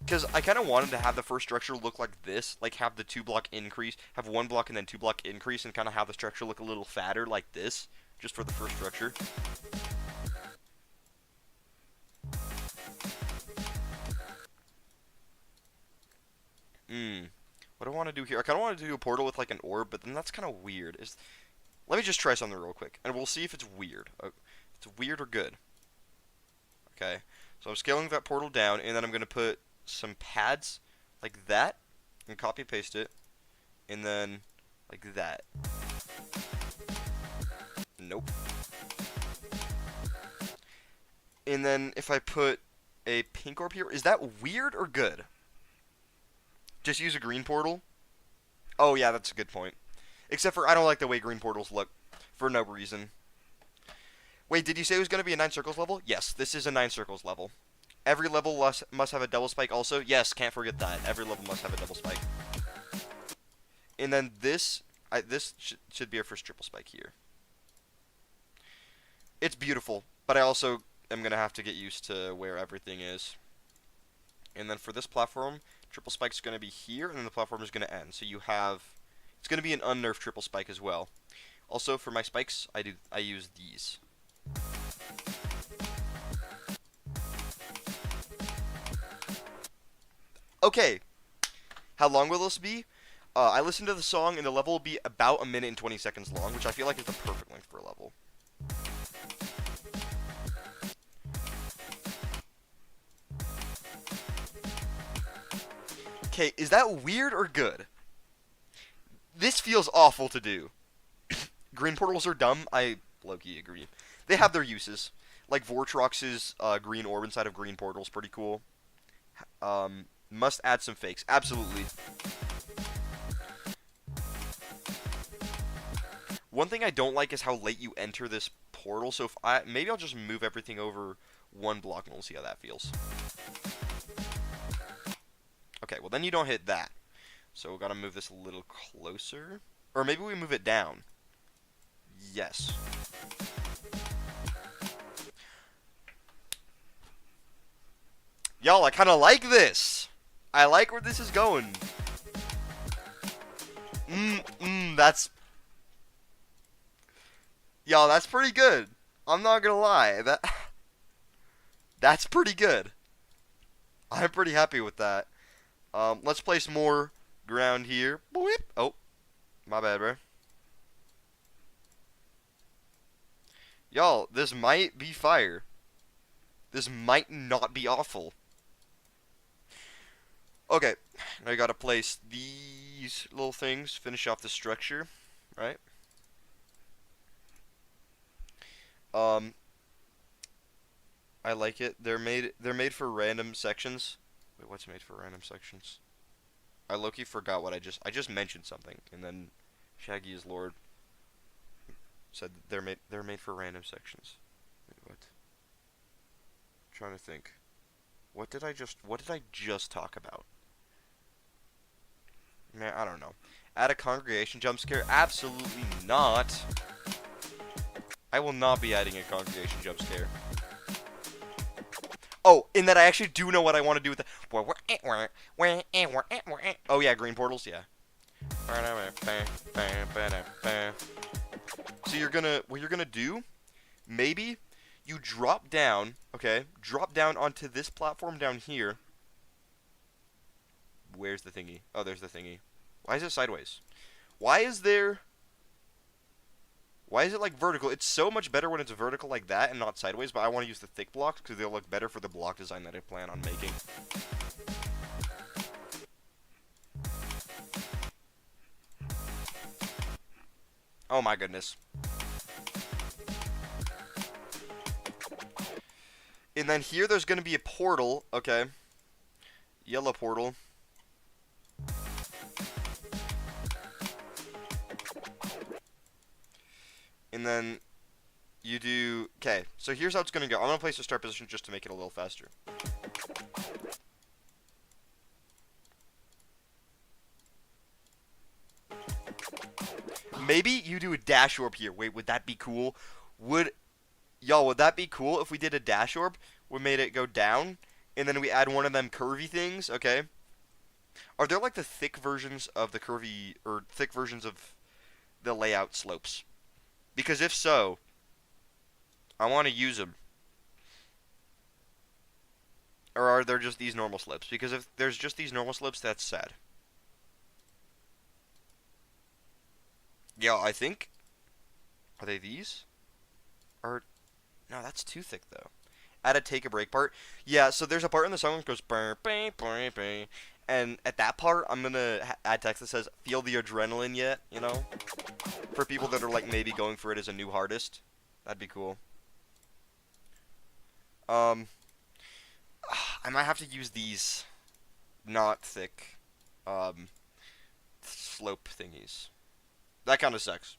Because I kind of wanted to have the first structure look like this, like have the 2 block increase, have 1 block and then 2 block increase, and kind of have the structure look a little fatter like this, just for the first structure. What do I want to do here? I kind of want to do a portal with like an orb, but then that's kind of weird. Let me just try something real quick, and we'll see if it's weird. If it's weird or good. Okay, so I'm scaling that portal down, and then I'm going to put some pads like that, and copy paste it, and then like that. Nope. And then if I put a pink orb here, is that weird or good? Just use a green portal? Oh yeah, that's a good point. Except for I don't like the way green portals look, for no reason. Wait, did you say it was going to be a 9 circles level? Yes, this is a 9 circles level. Every level must have a double spike also. Yes, can't forget that. Every level must have a double spike. And then this should be our first triple spike here. It's beautiful, but I also am going to have to get used to where everything is. And then for this platform, triple spike's going to be here, and then the platform is going to end. So you have, it's going to be an unnerfed triple spike as well. Also, for my spikes, I use these. Okay, how long will this be? I listened to the song, and the level will be about 1 minute and 20 seconds long, which I feel like is the perfect length for a level. Okay, is that weird or good? This feels awful to do. Green portals are dumb. I low-key agree. They have their uses. Like Vortrox's green orb inside of green portals, pretty cool. Must add some fakes. Absolutely. One thing I don't like is how late you enter this portal. So maybe I'll just move everything over 1 block and we'll see how that feels. Okay, well then you don't hit that. So we gotta move this a little closer. Or maybe we move it down. Yes. Y'all, I kind of like this. I like where this is going. That's... Y'all, that's pretty good. I'm not gonna lie. That's pretty good. I'm pretty happy with that. Let's place more ground here. Boop. Oh, my bad, bro. Y'all, this might be fire. This might not be awful. Okay, now I gotta place these little things, finish off the structure, right? I like it. They're made for random sections. Wait, what's made for random sections? I low-key forgot what I just mentioned something, and then Shaggy is Lord said they're made for random sections. Wait, what? I'm trying to think. What did I just talk about? Man, I don't know. Add a congregation jump scare? Absolutely not. I will not be adding a congregation jump scare. Oh, in that I actually do know what I want to do with the... Oh yeah, green portals, yeah. So what you're gonna do, maybe you drop down, okay? Drop down onto this platform down here. Where's the thingy? Oh, there's the thingy. Why is it sideways? Why is it like vertical? It's so much better when it's vertical like that and not sideways, but I want to use the thick blocks because they'll look better for the block design that I plan on making. Oh my goodness. And then here there's going to be a portal, okay? Yellow portal. And then you do... Okay, so here's how it's going to go. I'm going to place a start position just to make it a little faster. Maybe you do a dash orb here. Wait, would that be cool? Y'all, would that be cool if we did a dash orb? We made it go down, and then we add one of them curvy things, okay? Are there like the thick versions of the curvy, or thick versions of the layout slopes? Because if so, I want to use them. Or are there just these normal slopes? Because if there's just these normal slopes, that's sad. Yeah, I think. Are they these? Or no, that's too thick though. Add a take a break part. Yeah, so there's a part in the song that goes burr, burr, burr, burr, and at that part, I'm gonna add text that says "Feel the adrenaline yet?" You know, for people that are like maybe going for it as a new artist, that'd be cool. Um, I might have to use these not thick, um, slope thingies. That kind of sucks,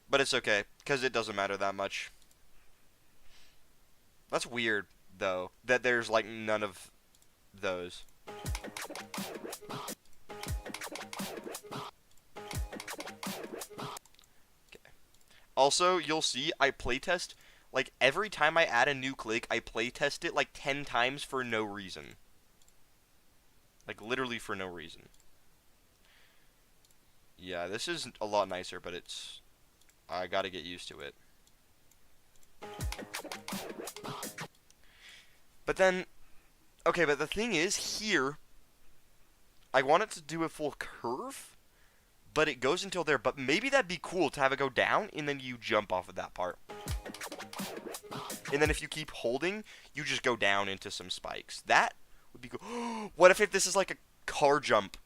but it's okay because it doesn't matter that much. That's weird though that there's like none of those. Also, you'll see I playtest like every time I add a new click, I playtest it like 10 times for no reason. Like literally for no reason. Yeah, this is a lot nicer, but it's I got to get used to it. But then okay, but the thing is here I want it to do a full curve, but it goes until there. But maybe that'd be cool to have it go down and then you jump off of that part. And then if you keep holding, you just go down into some spikes. That would be cool. What if this is like a car jump?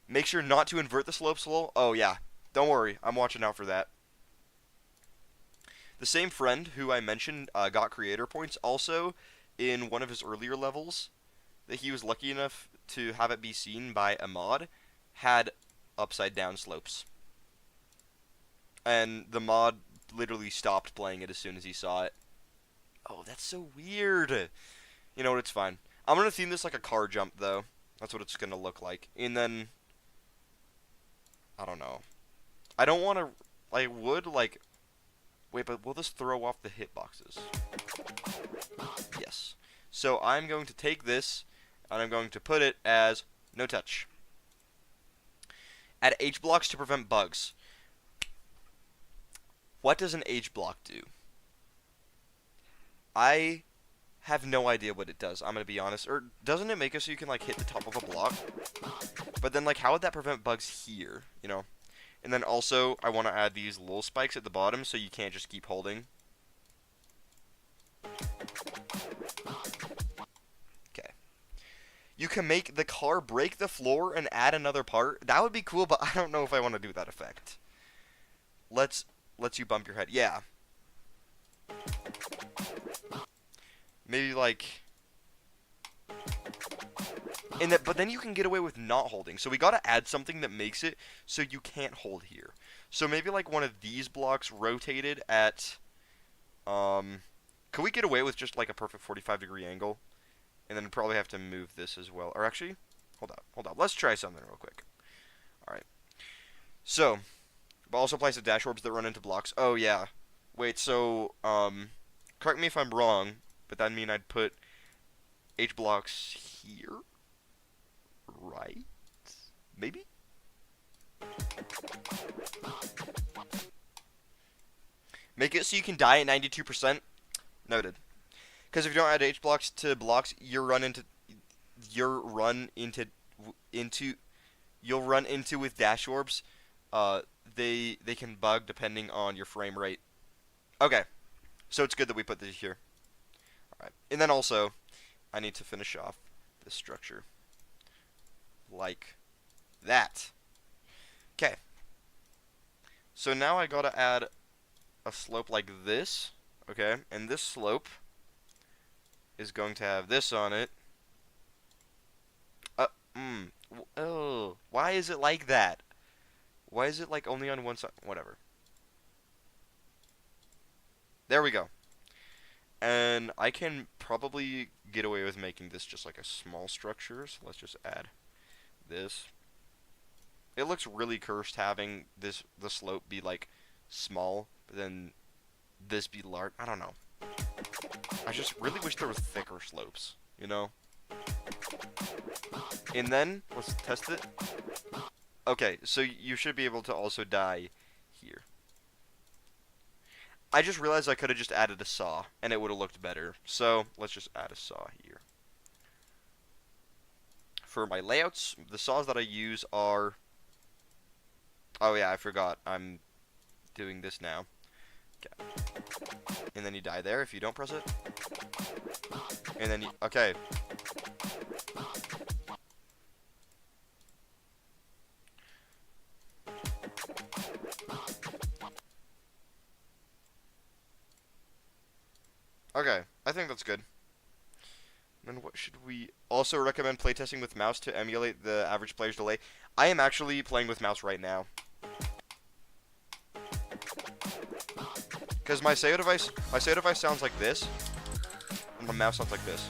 Make sure not to invert the slope slow. Oh, yeah. Don't worry. I'm watching out for that. The same friend who I mentioned got creator points also in one of his earlier levels that he was lucky enough to have it be seen by a mod had upside down slopes. And the mod literally stopped playing it as soon as he saw it. Oh, that's so weird. You know what, it's fine. I'm going to theme this like a car jump, though. That's what it's going to look like. And then, I don't know. I don't want to, I would, like, wait, but will this throw off the hitboxes? Yes. So I'm going to take this, and I'm going to put it as no touch. Add H blocks to prevent bugs. What does an H block do? I have no idea what it does, I'm going to be honest. Or doesn't it make it so you can, like, hit the top of a block? But then, like, how would that prevent bugs here, you know? And then also, I want to add these little spikes at the bottom so you can't just keep holding. Okay. You can make the car break the floor and add another part. That would be cool, but I don't know if I want to do that effect. Lets you bump your head. Yeah. Maybe like, but then you can get away with not holding. So we gotta add something that makes it so you can't hold here. So maybe like one of these blocks rotated at, could we get away with just like a perfect 45-degree angle? And then probably have to move this as well. Or actually, hold up. Let's try something real quick. All right. So, but also applies to dash orbs that run into blocks. Oh yeah. Wait. So, correct me if I'm wrong, but that'd mean I'd put H blocks here, right? Maybe? Make it so you can die at 92%. Noted. Because if you don't add H blocks to blocks, you'll run into with dash orbs. They can bug depending on your frame rate. Okay, so it's good that we put this here. All right, and then also, I need to finish off this structure like that. Okay. So now I gotta add a slope like this. Okay, and this slope is going to have this on it. Oh, why is it like that? Why is it like only on one side? Whatever. There we go. And I can probably get away with making this just like a small structure. So let's just add this. It looks really cursed having the slope be like small, but then this be large. I don't know. I just really wish there was thicker slopes, you know? And then, let's test it. Okay, so you should be able to also die here. I just realized I could have just added a saw, and it would have looked better. So, let's just add a saw here. For my layouts, the saws that I use are... Oh yeah, I forgot. I'm doing this now. Okay. And then you die there if you don't press it. And then you... Okay. Okay, I think that's good. And what should we... Also recommend playtesting with mouse to emulate the average player's delay. I am actually playing with mouse right now. Because my SEO device sounds like this, and the mouse sounds like this.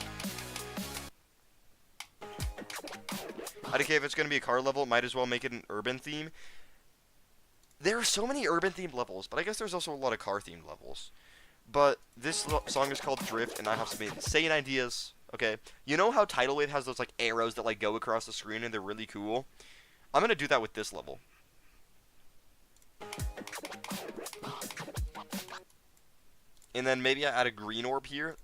IDK, if it's going to be a car level, might as well make it an urban theme. There are so many urban themed levels, but I guess there's also a lot of car themed levels. But this song is called Drift, and I have some insane ideas. Okay, you know how Tidal Wave has those like arrows that like go across the screen and they're really cool? I'm gonna do that with this level. And then maybe I add a green orb here.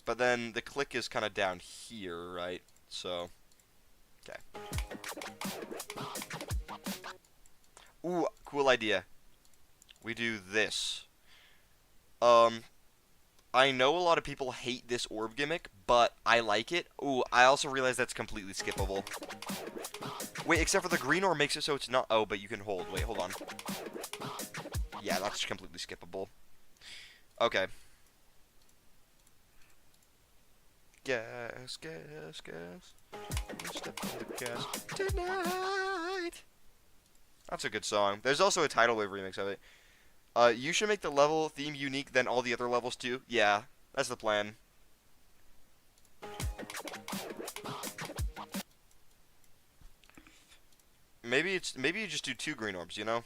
But then the click is kind of down here, right? So, okay. Ooh, cool idea. We do this. I know a lot of people hate this orb gimmick, but I like it. Ooh, I also realize that's completely skippable. Wait, except for the green orb makes it so it's not... Oh, but you can hold. Wait, hold on. Yeah, that's completely skippable. Okay. Gas, gas, gas. Step on the gas tonight. That's a good song. There's also a Tidal Wave remix of it. You should make the level theme unique than all the other levels too. Yeah, that's the plan. Maybe you just do 2 green orbs, you know?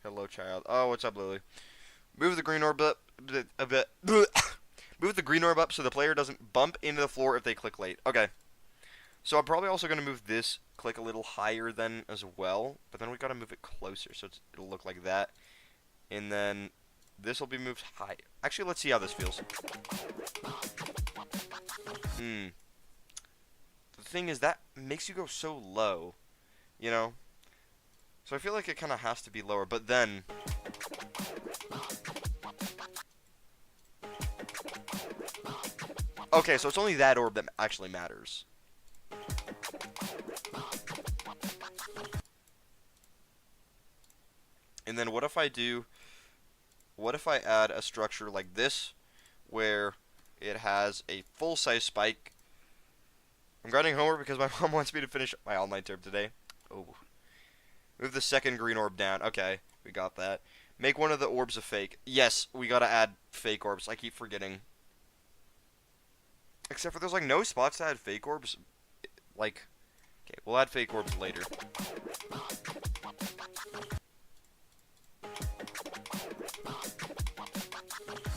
Hello, child. Oh, what's up, Lily? Move the green orb up a bit. Move the green orb up so the player doesn't bump into the floor if they click late. Okay. So I'm probably also going to move this click a little higher then as well. But then we got to move it closer so it'll look like that. And then this will be moved high. Actually, let's see how this feels. The thing is, that makes you go so low. You know? So I feel like it kind of has to be lower, but then... Okay, so it's only that orb that actually matters. And then what if I add a structure like this, where it has a full-size spike. I'm grinding homework because my mom wants me to finish my online term today. Oh. Move the second green orb down. Okay, we got that. Make one of the orbs a fake. Yes, we gotta add fake orbs. I keep forgetting. Except for there's like no spots to add fake orbs. Like, okay, we'll add fake orbs later.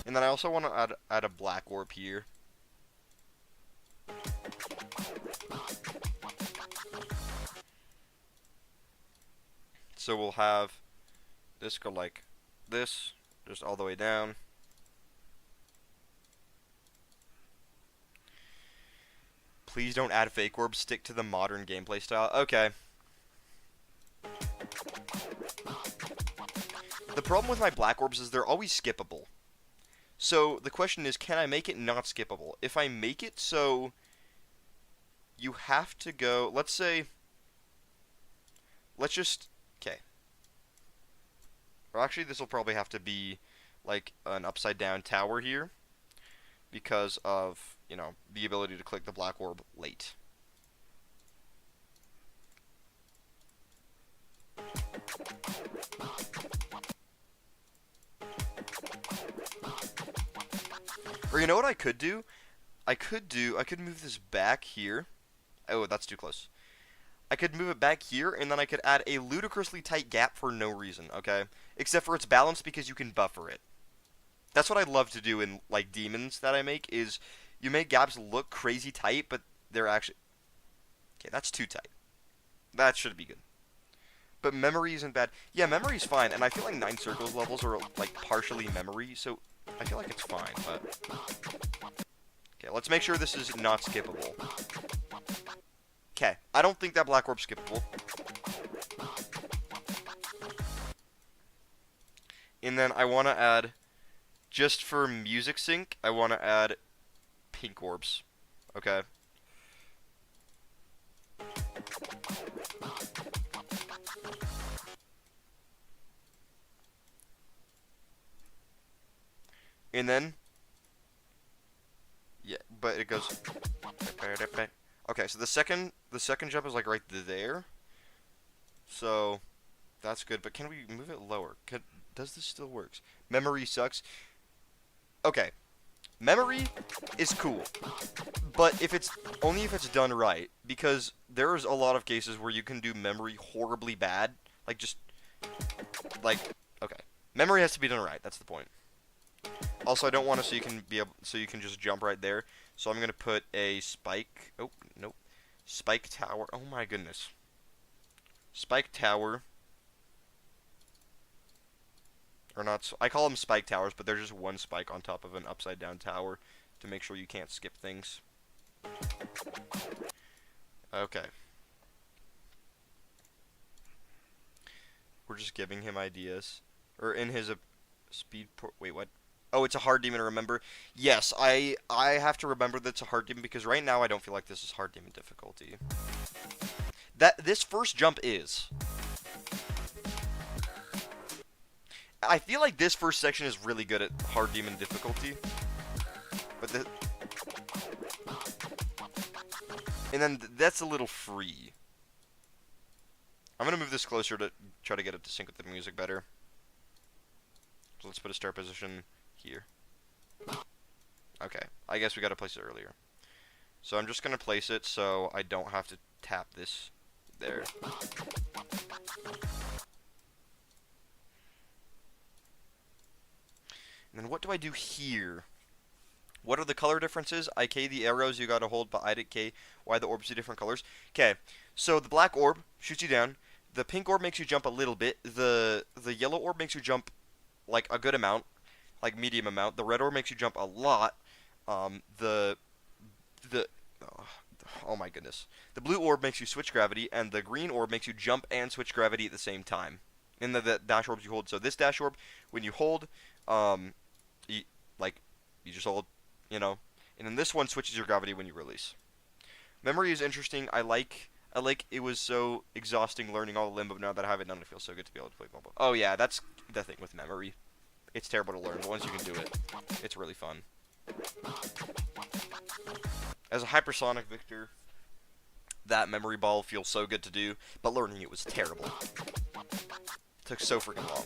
And then I also want to add a black orb here. So we'll have this go like this, just all the way down. Please don't add fake orbs, stick to the modern gameplay style. Okay. The problem with my black orbs is they're always skippable. So the question is, can I make it not skippable? If I make it so you have to go, let's just, okay. Or actually, this will probably have to be like an upside down tower here because of, you know, the ability to click the black orb late. Or you know what I could do? I could move this back here. Oh, that's too close. I could move it back here, and then I could add a ludicrously tight gap for no reason, okay? Except for it's balanced because you can buffer it. That's what I love to do in, like, demons that I make, is you make gaps look crazy tight, but they're actually... Okay, that's too tight. That should be good. But memory isn't bad. Yeah, memory's fine, and I feel like 9 circles levels are, like, partially memory, so I feel like it's fine, but... Okay, let's make sure this is not skippable. Okay, I don't think that black orb's skippable. And then I want to add, just for music sync, I want to add pink orbs. Okay. And then, yeah, but it goes. Okay, so the second jump is like right there. So that's good, but can we move it lower? Does this still work? Memory sucks. Okay, memory is cool, but if it's only if it's done right, because there's a lot of cases where you can do memory horribly bad, like just like okay, memory has to be done right. That's the point. Also, I don't want to so you can just jump right there. So I'm gonna put a spike. Oh nope, spike tower. Oh my goodness, spike tower. Or not. I call them spike towers, but they're just one spike on top of an upside down tower to make sure you can't skip things. Okay. We're just giving him ideas, or in his wait, what? Oh, it's a hard demon to remember. Yes, I have to remember that it's a hard demon because right now I don't feel like this is hard demon difficulty. This first jump is. I feel like this first section is really good at hard demon difficulty. But and then that's a little free. I'm gonna move this closer to try to get it to sync with the music better. So let's put a start position here. Okay, I guess we gotta place it earlier. So I'm just gonna place it so I don't have to tap this there. And then what do I do here? What are the color differences? IK the arrows you gotta hold, but IK why the orbs are different colors. Okay, so the black orb shoots you down. The pink orb makes you jump a little bit. The yellow orb makes you jump like a good amount, like medium amount. The red orb makes you jump a lot. The oh my goodness. The blue orb makes you switch gravity, and the green orb makes you jump and switch gravity at the same time. In the dash orbs you hold. So this dash orb, when you hold, you just hold, you know. And then this one switches your gravity when you release. Memory is interesting. I like it was so exhausting learning all the limbo. Now that I have it done, it feels so good to be able to play mobile. Oh yeah, that's the thing with memory. It's terrible to learn, but once you can do it, it's really fun. As a hypersonic Victor, that memory ball feels so good to do, but learning it was terrible. It took so freaking long.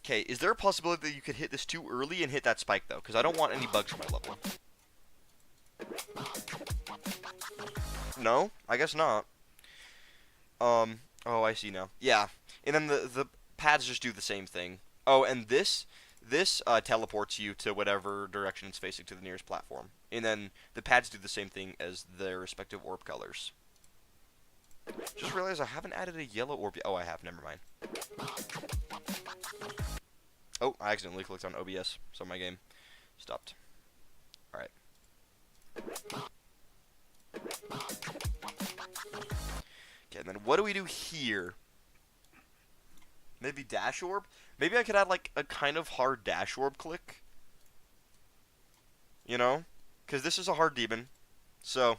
Okay, is there a possibility that you could hit this too early and hit that spike, though? Because I don't want any bugs in my level. No? I guess not. Oh, I see now. Yeah. And then the pads just do the same thing. Oh, and this teleports you to whatever direction it's facing to the nearest platform. And then the pads do the same thing as their respective orb colors. Just realized I haven't added a yellow orb. Oh, I have. Never mind. Oh, I accidentally clicked on OBS, so my game stopped. Alright. Okay, and then what do we do here? Maybe dash orb? Maybe I could add like a kind of hard dash orb click. You know? Because this is a hard demon. So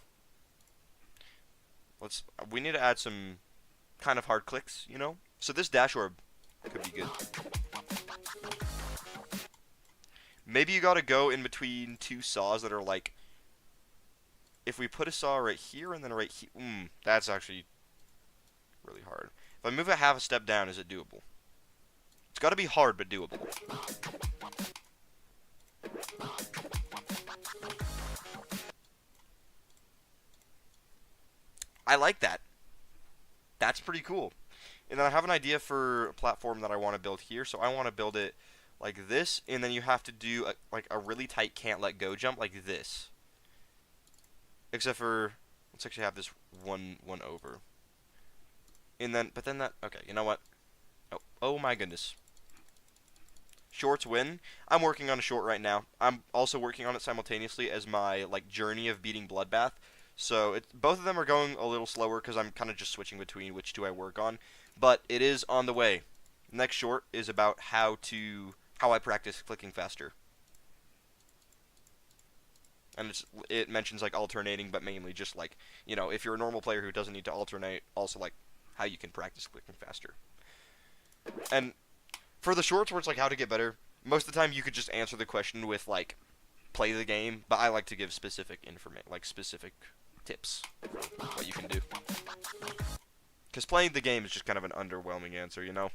we need to add some kind of hard clicks, you know? So this dash orb could be good. Maybe you gotta go in between two saws that are like, if we put a saw right here and then right here, that's actually really hard. If I move it half a step down, is it doable? It's gotta be hard, but doable. I like that. That's pretty cool. And then I have an idea for a platform that I want to build here. So I want to build it like this, and then you have to do like a really tight can't let go jump like this. Except for, let's actually have this one over. And then, but then that, okay, you know what? Oh my goodness. Shorts win. I'm working on a short right now. I'm also working on it simultaneously as my like journey of beating Bloodbath. So both of them are going a little slower because I'm kind of just switching between which two I work on. But it is on the way. Next short is about how I practice clicking faster. And it mentions like alternating, but mainly just like, you know, if you're a normal player who doesn't need to alternate, also like how you can practice clicking faster. And for the shorts where it's like how to get better, most of the time you could just answer the question with like play the game, but I like to give specific information, like specific tips for what you can do. Because playing the game is just kind of an underwhelming answer, you know?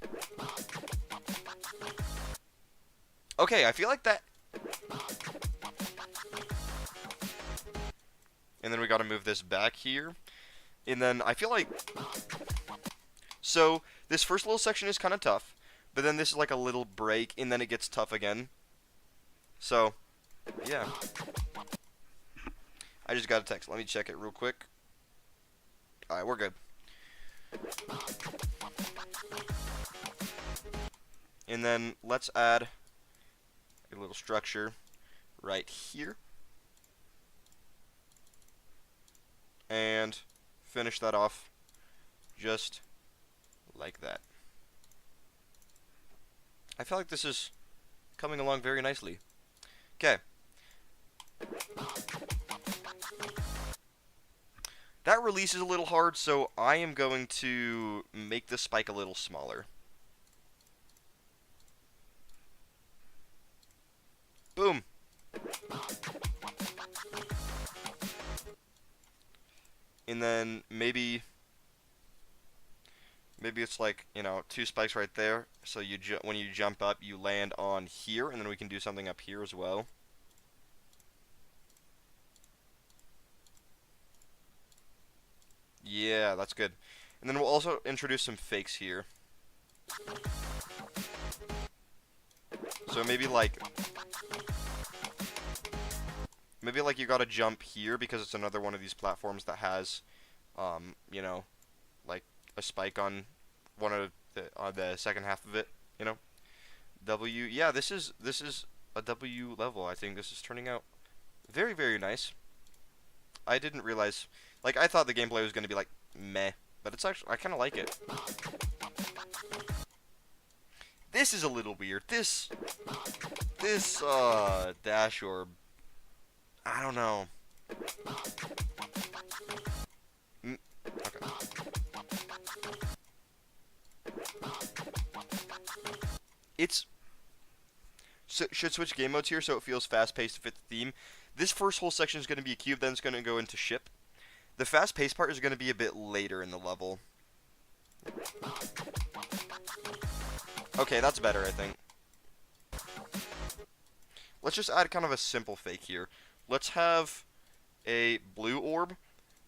Okay, I feel like that. And then we gotta move this back here. And then I feel like. So, this first little section is kind of tough. But then this is like a little break, and then it gets tough again. So, yeah. I just got a text. Let me check it real quick. Alright, we're good. And then let's add a little structure right here. And finish that off just like that. I feel like this is coming along very nicely. Okay. That release is a little hard, so I am going to make the spike a little smaller. Boom. And then maybe it's like, you know, 2 spikes right there. So when you jump up, you land on here, and then we can do something up here as well. Yeah, that's good. And then we'll also introduce some fakes here. So maybe like you gotta jump here because it's another one of these platforms that has, you know, like a spike on one of the second half of it. You know, W. Yeah, this is a W level. I think this is turning out very, very nice. I didn't realize, like, I thought the gameplay was gonna be like meh, but it's actually, I kind of like it. This is a little weird. This dash orb. I don't know. Okay. Should switch game modes here so it feels fast-paced to fit the theme. This first whole section is going to be a cube, then it's going to go into ship. The fast-paced part is going to be a bit later in the level. Okay, that's better, I think. Let's just add kind of a simple fake here. Let's have a blue orb,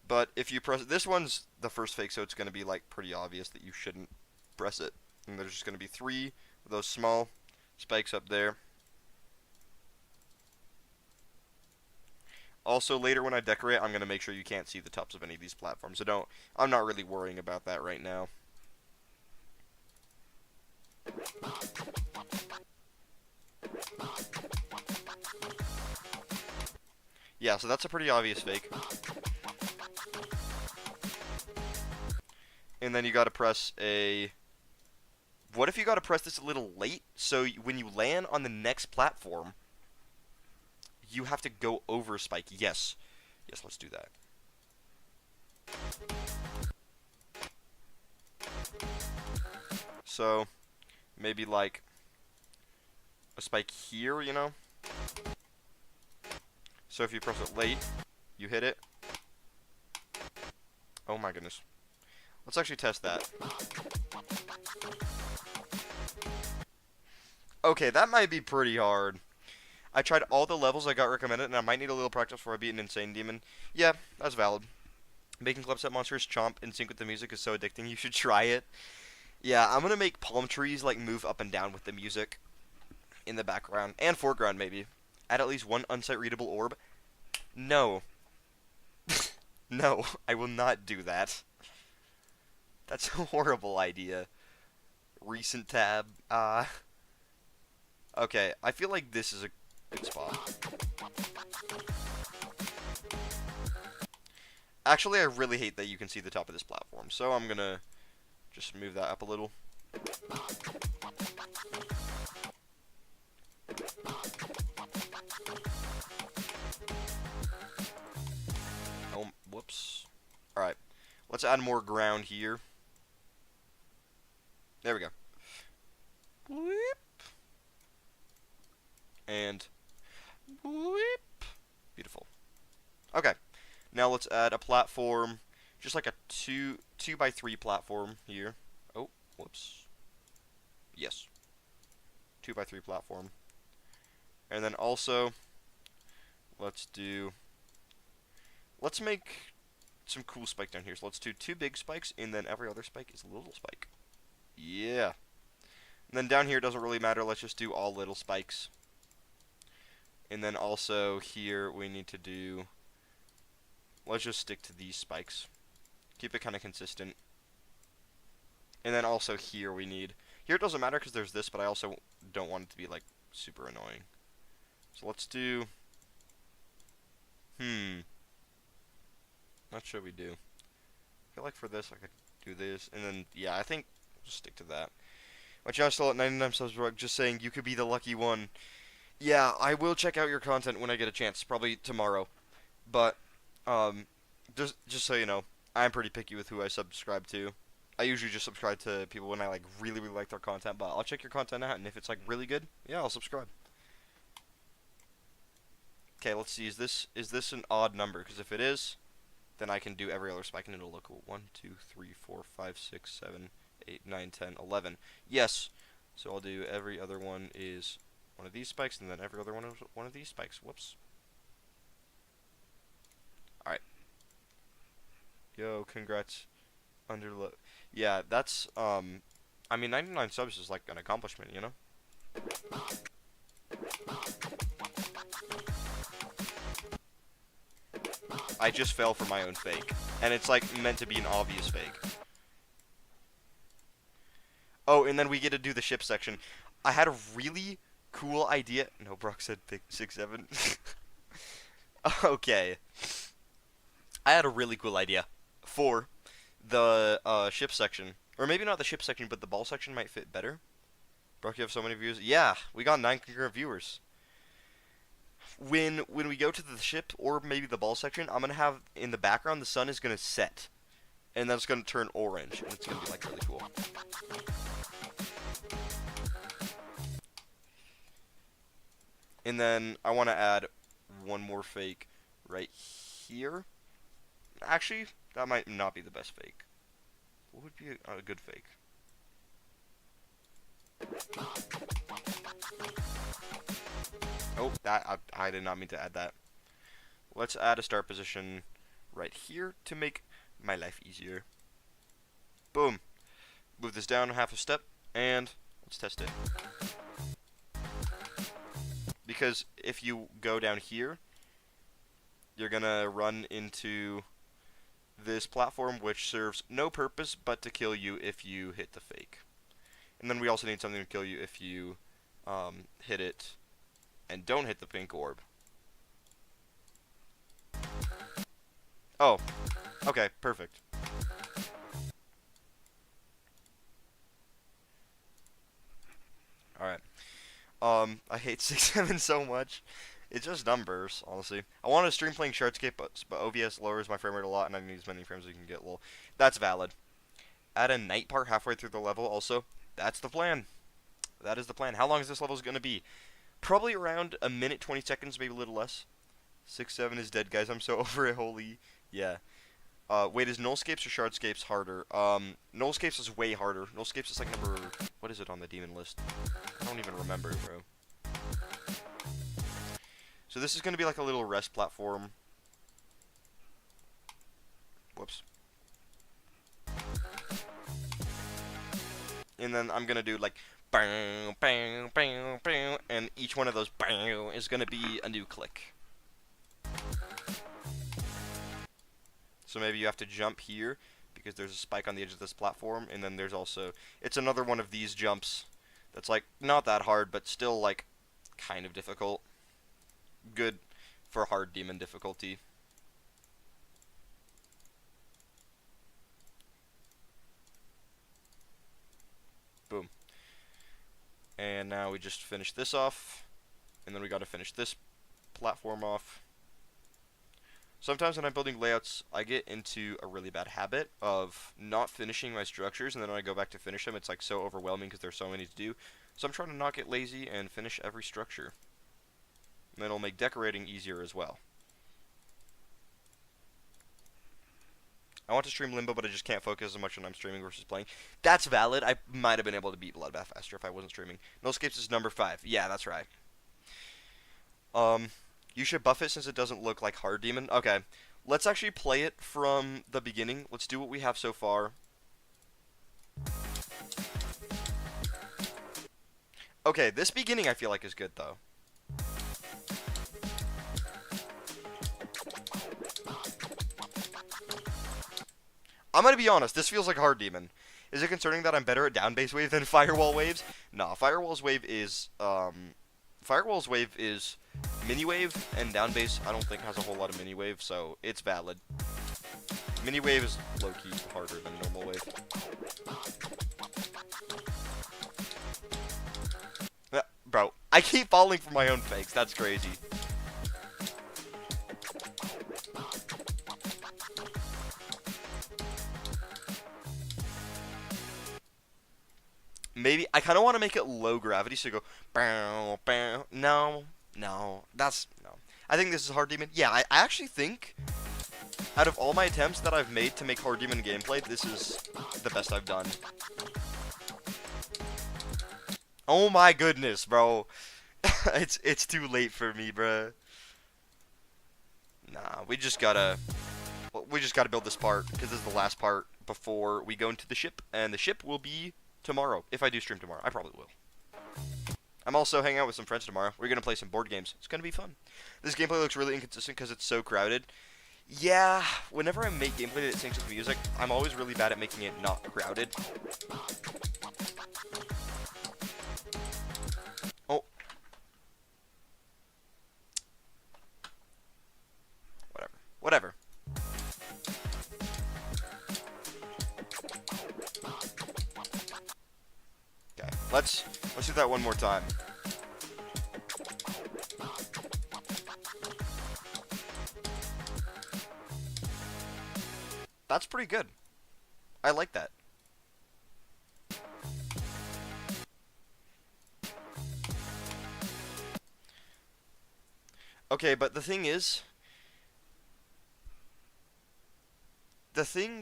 but if you press it, this one's the first fake, so it's going to be like pretty obvious that you shouldn't press it. And there's just going to be 3 of those small spikes up there. Also, later when I decorate, I'm going to make sure you can't see the tops of any of these platforms. So I'm not really worrying about that right now. Yeah, so that's a pretty obvious fake. And then you gotta press a... What if you gotta press this a little late? So when you land on the next platform, you have to go over a spike. Yes. Yes, let's do that. So, maybe like a spike here, you know? So if you press it late, you hit it. Oh my goodness. Let's actually test that. Okay, that might be pretty hard. I tried all the levels I got recommended, and I might need a little practice before I beat an insane demon. Yeah, that's valid. Making clubset monsters chomp in sync with the music is so addicting. You should try it. Yeah, I'm gonna make palm trees like move up and down with the music in the background and foreground maybe. Add at least one unsight readable orb. No. No, I will not do that. That's a horrible idea. Recent tab. Okay, I feel like this is a good spot. Actually, I really hate that you can see the top of this platform, so I'm gonna just move that up a little. Oh, whoops. Alright, let's add more ground here. There we go. Whip. And whip. Beautiful. Okay, now let's add a platform, just like a 2x3 platform here. Oh, whoops. Yes. 2x3 platform. And then also, let's make some cool spike down here. So let's do 2 big spikes, and then every other spike is a little spike. Yeah. And then down here, doesn't really matter. Let's just do all little spikes. And then also here, we need to do, let's just stick to these spikes. Keep it kind of consistent. And then also here we need, here it doesn't matter because there's this, but I also don't want it to be like super annoying. So let's do, what should we do? I feel like for this I could do this, and then, yeah, I think we'll just stick to that. My channel's still at 99 subs, just saying you could be the lucky one. Yeah, I will check out your content when I get a chance, probably tomorrow. But, just so you know, I'm pretty picky with who I subscribe to. I usually just subscribe to people when I like really like their content, but I'll check your content out, and if it's like really good, yeah, I'll subscribe. Okay, let's see, is this an odd number? Because if it is, then I can do every other spike and it'll look cool. 1, 2, 3, 4, 5, 6, 7, 8, 9, 10, 11. Yes. So I'll do every other one is one of these spikes, and then every other one is one of these spikes. Whoops. Alright. Yo, congrats. Yeah, that's, I mean, 99 subs is like an accomplishment, you know? I just fell for my own fake. And it's like meant to be an obvious fake. Oh, and then we get to do the ship section. I had a really cool idea. No, Brock said 6-7. Okay. I had a really cool idea for the ship section. Or maybe not the ship section, but the ball section might fit better. Brock, you have so many views. Yeah, we got 9 concurrent viewers. When we go to the ship, or maybe the ball section, I'm going to have, in the background, the sun is going to set. And then it's going to turn orange. And it's going to be, like, really cool. And then I want to add one more fake right here. Actually, that might not be the best fake. What would be a good fake? Oh, I did not mean to add that. Let's add a start position right here to make my life easier. Boom. Move this down half a step, and let's test it. Because if you go down here, you're gonna run into this platform which serves no purpose but to kill you if you hit the fake. And then we also need something to kill you if you hit it and don't hit the pink orb. Oh, okay, perfect. Alright. I hate 6-7 so much. It's just numbers, honestly. I want to stream playing Shardscape, but OBS lowers my frame rate a lot, and I need as many frames as you can get. Well, that's valid. Add a night part halfway through the level, also. That's the plan. That is the plan. How long is this level going to be? Probably around a minute, 20 seconds, maybe a little less. 6-7 is dead, guys. I'm so over it. Holy. Yeah. Wait, is Nullscapes or Shardscapes harder? Nullscapes is way harder. Nullscapes is like number... What is it on the demon list? I don't even remember, bro. So this is going to be like a little rest platform. Whoops. And then I'm gonna do like bang, bang, bang, bang, and each one of those bang is gonna be a new click. So maybe you have to jump here because there's a spike on the edge of this platform, and then there's also, it's another one of these jumps that's like not that hard, but still like kind of difficult. Good for hard demon difficulty. Boom. And now we just finish this off, and then we gotta finish this platform off. Sometimes when I'm building layouts, I get into a really bad habit of not finishing my structures, and then when I go back to finish them, it's like so overwhelming because there's so many to do. So I'm trying to not get lazy and finish every structure. And then it'll make decorating easier as well. I want to stream Limbo, but I just can't focus as much when I'm streaming versus playing. That's valid. I might have been able to beat Bloodbath faster if I wasn't streaming. No Escapes is number 5. Yeah, that's right. You should buff it since it doesn't look like Hard Demon. Okay, let's actually play it from the beginning. Let's do what we have so far. Okay, this beginning I feel like is good though. I'm gonna be honest, this feels like Hard Demon. Is it concerning that I'm better at down base wave than Firewall waves? Nah, Firewall's wave is mini wave, and down base I don't think has a whole lot of mini wave, so it's valid. Mini wave is low-key harder than normal wave. Bro, I keep falling for my own fakes, that's crazy. Maybe I kind of want to make it low gravity, so go bow, bow. No, that's no. I think this is Hard Demon. Yeah, I actually think out of all my attempts that I've made to make Hard Demon gameplay, this is the best I've done. Oh my goodness, bro. it's too late for me, bro. Nah, we just gotta build this part because this is the last part before we go into the ship, and the ship will be tomorrow, if I do stream tomorrow. I probably will. I'm also hanging out with some friends tomorrow. We're going to play some board games. It's going to be fun. This gameplay looks really inconsistent because it's so crowded. Yeah, whenever I make gameplay that syncs with music, I'm always really bad at making it not crowded. Oh. Whatever. Okay, let's do that one more time. That's pretty good. I like that. Okay, but the thing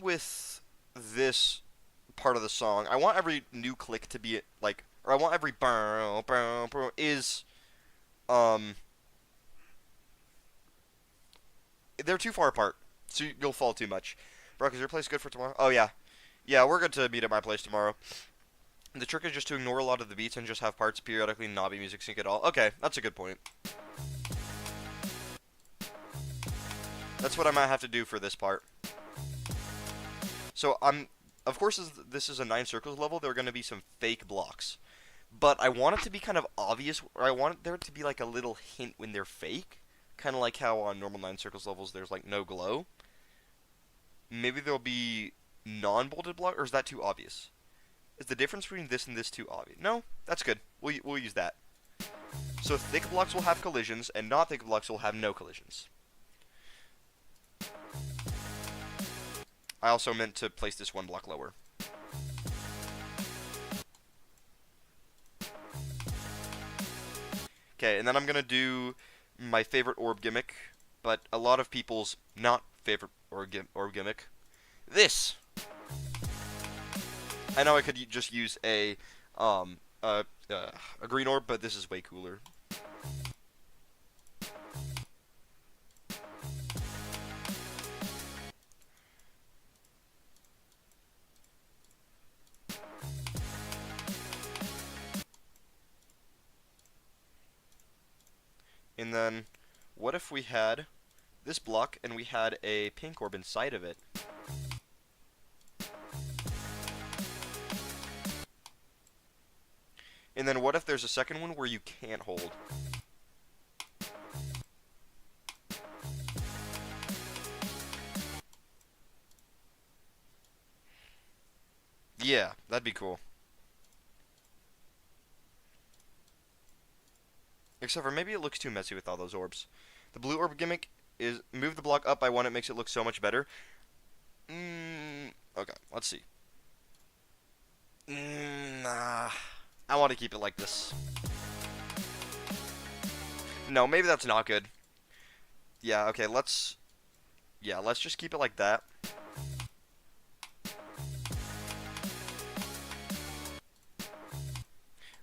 with this part of the song, I want every new click to be like, or I want every burr, burr, burr, is, they're too far apart, so you'll fall too much. Bro, is your place good for tomorrow? Oh, yeah. Yeah, we're good to meet at my place tomorrow. The trick is just to ignore a lot of the beats and just have parts periodically not be music sync at all. Okay, that's a good point. That's what I might have to do for this part. So, of course, this is a 9 circles level, there are going to be some fake blocks. But I want it to be kind of obvious, or I want there to be like a little hint when they're fake. Kind of like how on normal 9 circles levels there's like no glow. Maybe there'll be non-bolted block, or is that too obvious? Is the difference between this and this too obvious? No, that's good. We'll use that. So thick blocks will have collisions, and not thick blocks will have no collisions. I also meant to place this one block lower. Okay, and then I'm gonna do my favorite orb gimmick, but a lot of people's not favorite orb gimmick. This! I know I could just use a green orb, but this is way cooler. And then, what if we had this block and we had a pink orb inside of it? And then what if there's a second one where you can't hold? Yeah, that'd be cool. Except for maybe it looks too messy with all those orbs. The blue orb gimmick is move the block up by one. It makes it look so much better. Okay, let's see. Nah, I want to keep it like this. No, maybe that's not good. Yeah, okay, let's just keep it like that.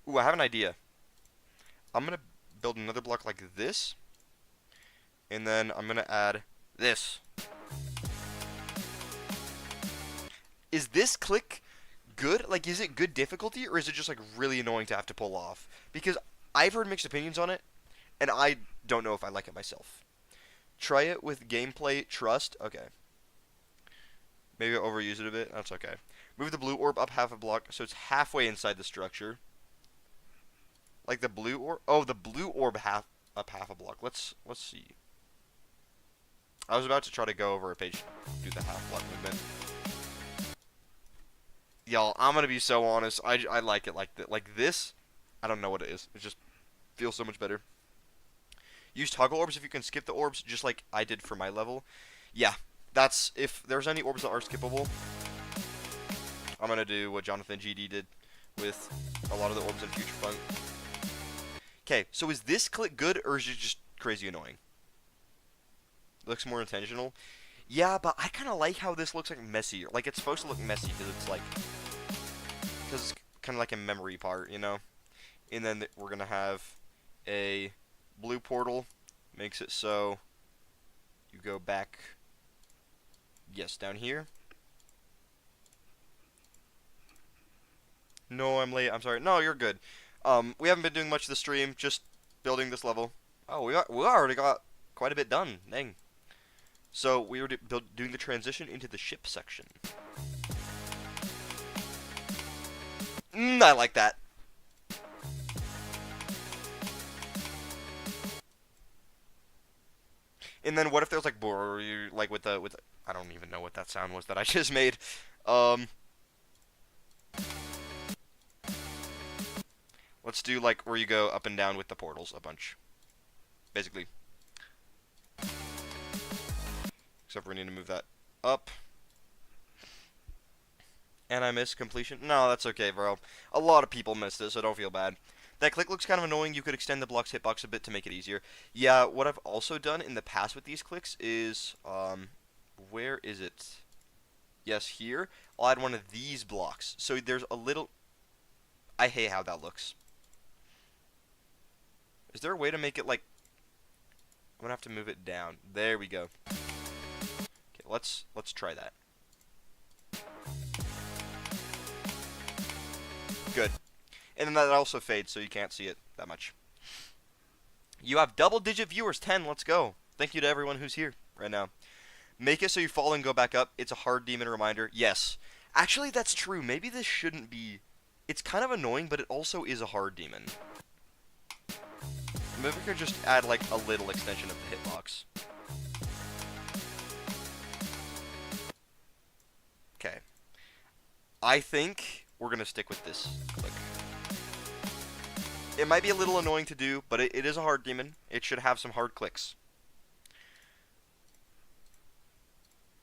Ooh, I have an idea. I'm gonna build another block like this, and then I'm gonna add this. Is this click good? Like, is it good difficulty, or is it just like really annoying to have to pull off? Because I've heard mixed opinions on it, and I don't know if I like it myself. Try it with gameplay trust. Okay. Maybe I overuse it a bit. That's okay. Move the blue orb up half a block so it's halfway inside the structure. Like the blue orb. Oh, the blue orb up half a block. Let's see. I was about to try to go over a page, do the half block movement. Y'all, I'm gonna be so honest. I like it like this. I don't know what it is. It just feels so much better. Use toggle orbs if you can skip the orbs, just like I did for my level. Yeah, that's if there's any orbs that are skippable. I'm gonna do what Jonathan GD did with a lot of the orbs in Future Funk. Okay, so is this click good or is it just crazy annoying? Looks more intentional. Yeah, but I kind of like how this looks like messy. Like it's supposed to look messy because it's kind of like a memory part, you know. And then we're gonna have a blue portal. Makes it so you go back. Yes, down here. No, I'm late. I'm sorry. No, you're good. We haven't been doing much this stream. Just building this level. Oh, we already got quite a bit done. Dang. So we were doing the transition into the ship section. I like that. And then what if there's like like with the I don't even know what that sound was that I just made. Let's do like where you go up and down with the portals a bunch. Basically. Except we need to move that up. And I missed completion. No, that's okay, bro. A lot of people missed it, so don't feel bad. That click looks kind of annoying. You could extend the block's hitbox a bit to make it easier. Yeah, what I've also done in the past with these clicks is, where is it? Yes, here. I'll add one of these blocks. So there's a little... I hate how that looks. Is there a way to make it like... I'm gonna have to move it down. There we go. Okay, let's try that. Good. And then that also fades, so you can't see it that much. You have double-digit viewers, 10. Let's go. Thank you to everyone who's here right now. Make it so you fall and go back up. It's a hard demon reminder. Yes. Actually, that's true. Maybe this shouldn't be... It's kind of annoying, but it also is a hard demon. Maybe we could just add, like, a little extension of the hitbox. Okay. I think we're going to stick with this click. It might be a little annoying to do, but it is a hard demon. It should have some hard clicks.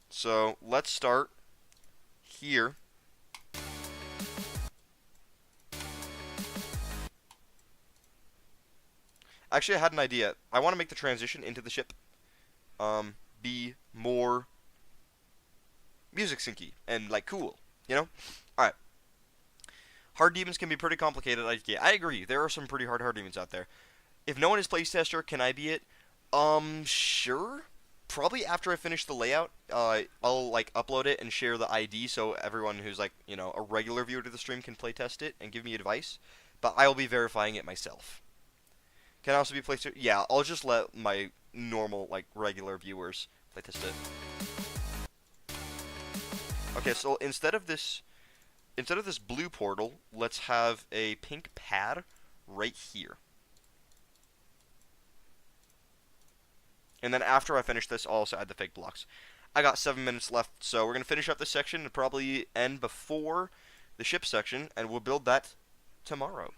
So, let's start here. Actually, I had an idea. I want to make the transition into the ship be more music syncy and, like, cool, you know? Alright. Hard demons can be pretty complicated. I agree. There are some pretty hard demons out there. If no one is playstester, can I be it? Sure. Probably after I finish the layout, I'll, like, upload it and share the ID so everyone who's, like, you know, a regular viewer to the stream can playtest it and give me advice. But I'll be verifying it myself. Can also be playtested. Yeah, I'll just let my normal, like, regular viewers playtest it. Okay, so instead of this blue portal, let's have a pink pad right here. And then after I finish this, I'll also add the fake blocks. I got 7 minutes left, so we're going to finish up this section and probably end before the ship section, and we'll build that tomorrow.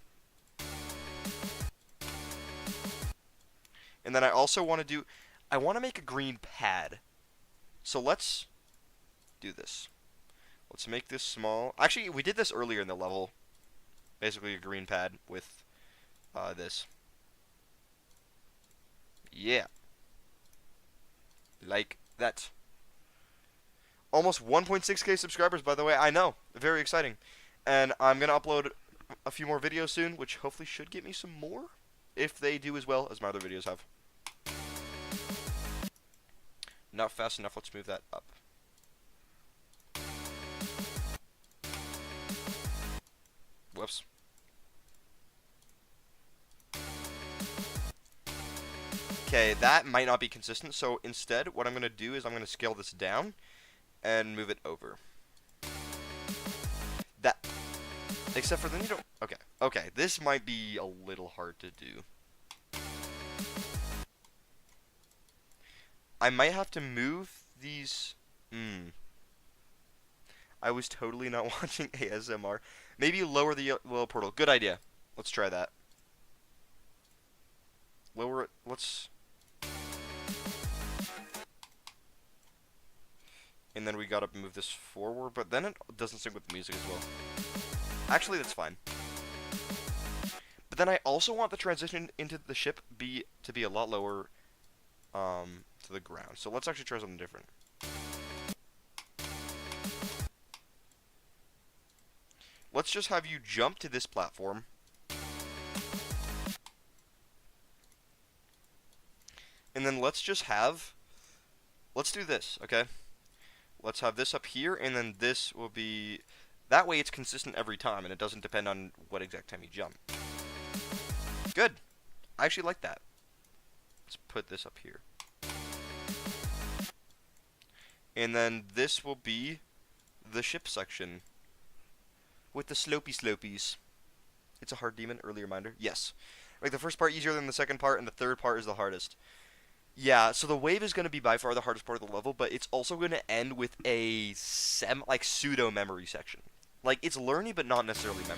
And then I also want to I want to make a green pad. So let's do this. Let's make this small. Actually, we did this earlier in the level. Basically a green pad with this. Yeah. Like that. Almost 1.6k subscribers, by the way. I know. Very exciting. And I'm going to upload a few more videos soon, which hopefully should get me some more, if they do as well as my other videos have. Not fast enough. Let's move that up. Whoops. Okay, that might not be consistent, so instead, what I'm going to do is I'm going to scale this down and move it over. That, except for then you don't, okay, this might be a little hard to do. I might have to move these, I was totally not watching ASMR. Maybe lower the yellow portal, good idea. Let's try that. Lower it, let's... And then we gotta move this forward, but then it doesn't sync with the music as well. Actually, that's fine. But then I also want the transition into the ship to be a lot lower to the ground. So let's actually try something different. Let's just have you jump to this platform. And then let's do this, okay? Let's have this up here, and then this will be... That way it's consistent every time, and it doesn't depend on what exact time you jump. Good. I actually like that. Let's put this up here. And then this will be the ship section. With the slopey slopies. It's a hard demon, early reminder. Yes. Like, the first part easier than the second part, and the third part is the hardest. Yeah, so the wave is going to be by far the hardest part of the level, but it's also going to end with a pseudo-memory section. Like, it's learning, but not necessarily memory.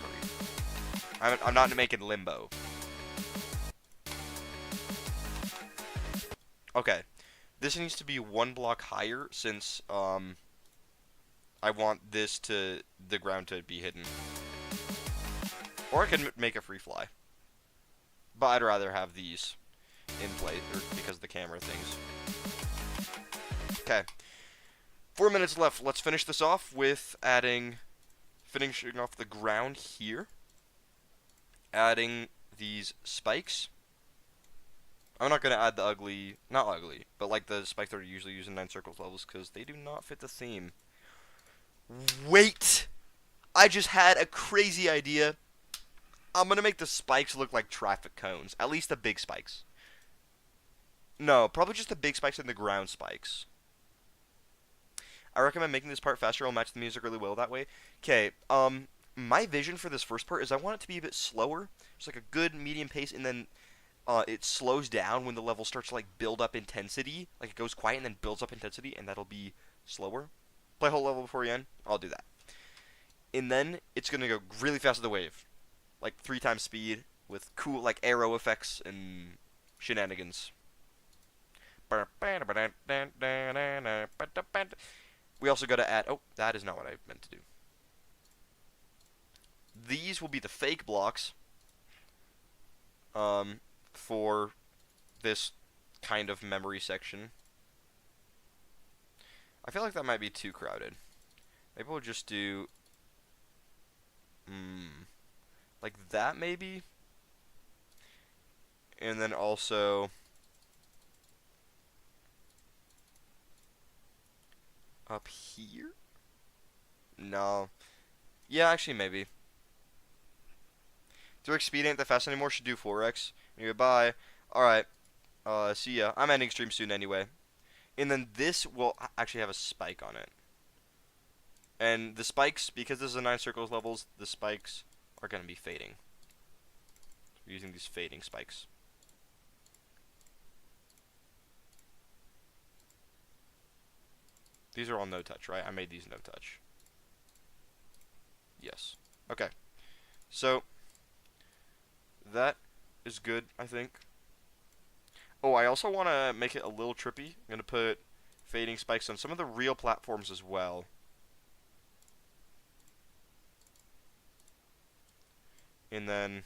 I'm not making limbo. Okay. This needs to be one block higher, since, I want the ground to be hidden. Or I can make a free fly. But I'd rather have these in play, or because of the camera things. Okay. 4 minutes left. Let's finish this off with finishing off the ground here. Adding these spikes. I'm not going to add the not ugly, but like the spikes that are usually used in 9 Circles levels, because they do not fit the theme. Wait! I just had a crazy idea. I'm going to make the spikes look like traffic cones. At least the big spikes. No, probably just the big spikes and the ground spikes. I recommend making this part faster. It'll match the music really well that way. Okay, my vision for this first part is I want it to be a bit slower. Just like a good medium pace, and then it slows down when the level starts to like build up intensity. Like it goes quiet and then builds up intensity, and that'll be slower. Play a whole level before you end. I'll do that. And then it's going to go really fast with the wave. Like 3 times speed with cool like arrow effects and shenanigans. We also got to add... Oh, that is not what I meant to do. These will be the fake blocks for this kind of memory section. I feel like that might be too crowded. Maybe we'll just do... like that, maybe? And then also... up here? No. Yeah, actually, maybe. 3x speed ain't that fast anymore. Should do 4x. Anyway, bye. Alright, see ya. I'm ending stream soon anyway. And then this will actually have a spike on it. And the spikes, because this is a 9 circles levels, the spikes are going to be fading. We're using these fading spikes. These are all no touch, right? I made these no touch. Yes. Okay. So, that is good, I think. Oh, I also want to make it a little trippy. I'm going to put fading spikes on some of the real platforms as well. And then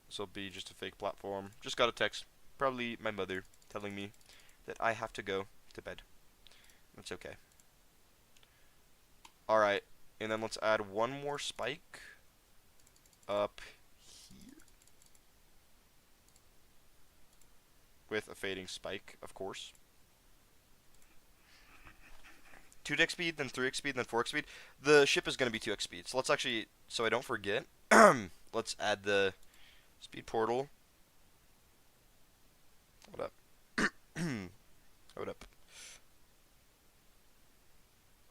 this will be just a fake platform. Just got a text, probably my mother, telling me that I have to go to bed. That's okay. Alright, and then let's add one more spike up here. With a fading spike, of course. 2x speed, then 3x speed, then 4x speed. The ship is going to be 2x speed. So let's actually, so I don't forget, let's add the speed portal. Hold up. Hold up.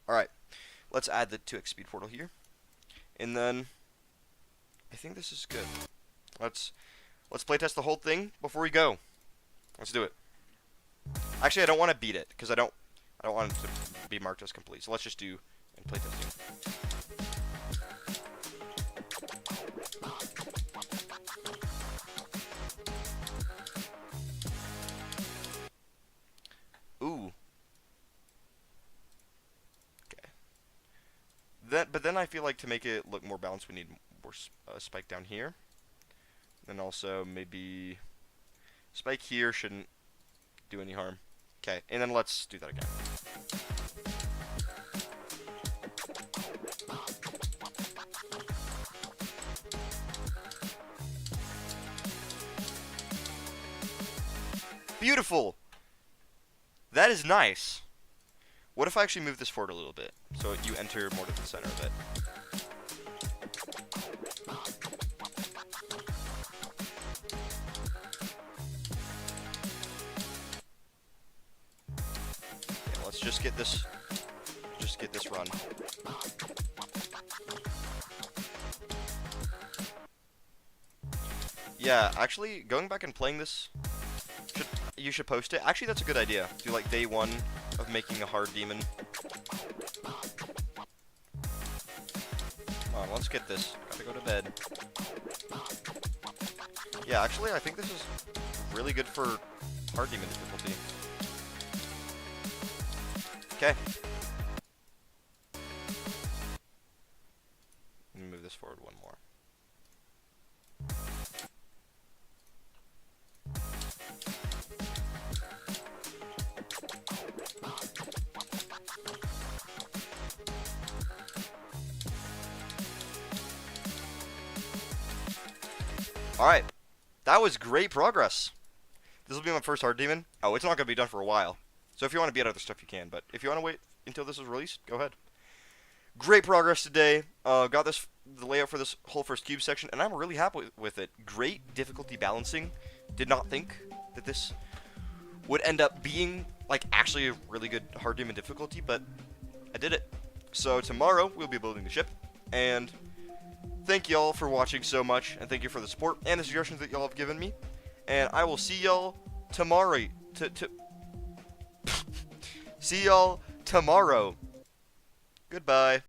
Alright. Let's add the 2x speed portal here. And then I think this is good. Let's playtest the whole thing before we go. Let's do it. Actually, I don't want to beat it because I don't want it to be marked as complete. So let's just do playtesting. Ooh. Okay. But then I feel like to make it look more balanced, we need more spike down here. And also maybe spike here shouldn't do any harm. Okay, and then let's do that again. Beautiful! That is nice. What if I actually move this forward a little bit, so you enter more to the center of it? Okay, let's just get this run. Yeah, actually, going back and playing this, you should post it. Actually, that's a good idea. Do like day 1 of making a hard demon. Come on, let's get this. Gotta go to bed. Yeah, actually, I think this is really good for hard demon difficulty. Okay. Let me move this forward one more. Alright, that was great progress. This will be my first hard demon. Oh, it's not going to be done for a while. So if you want to beat other stuff, you can. But if you want to wait until this is released, go ahead. Great progress today. Got the layout for this whole first cube section, and I'm really happy with it. Great difficulty balancing. Did not think that this would end up being like actually a really good hard demon difficulty, but I did it. So tomorrow we'll be building the ship, and thank y'all for watching so much, and thank you for the support and the suggestions that y'all have given me. And I will see y'all tomorrow. See y'all tomorrow. Goodbye.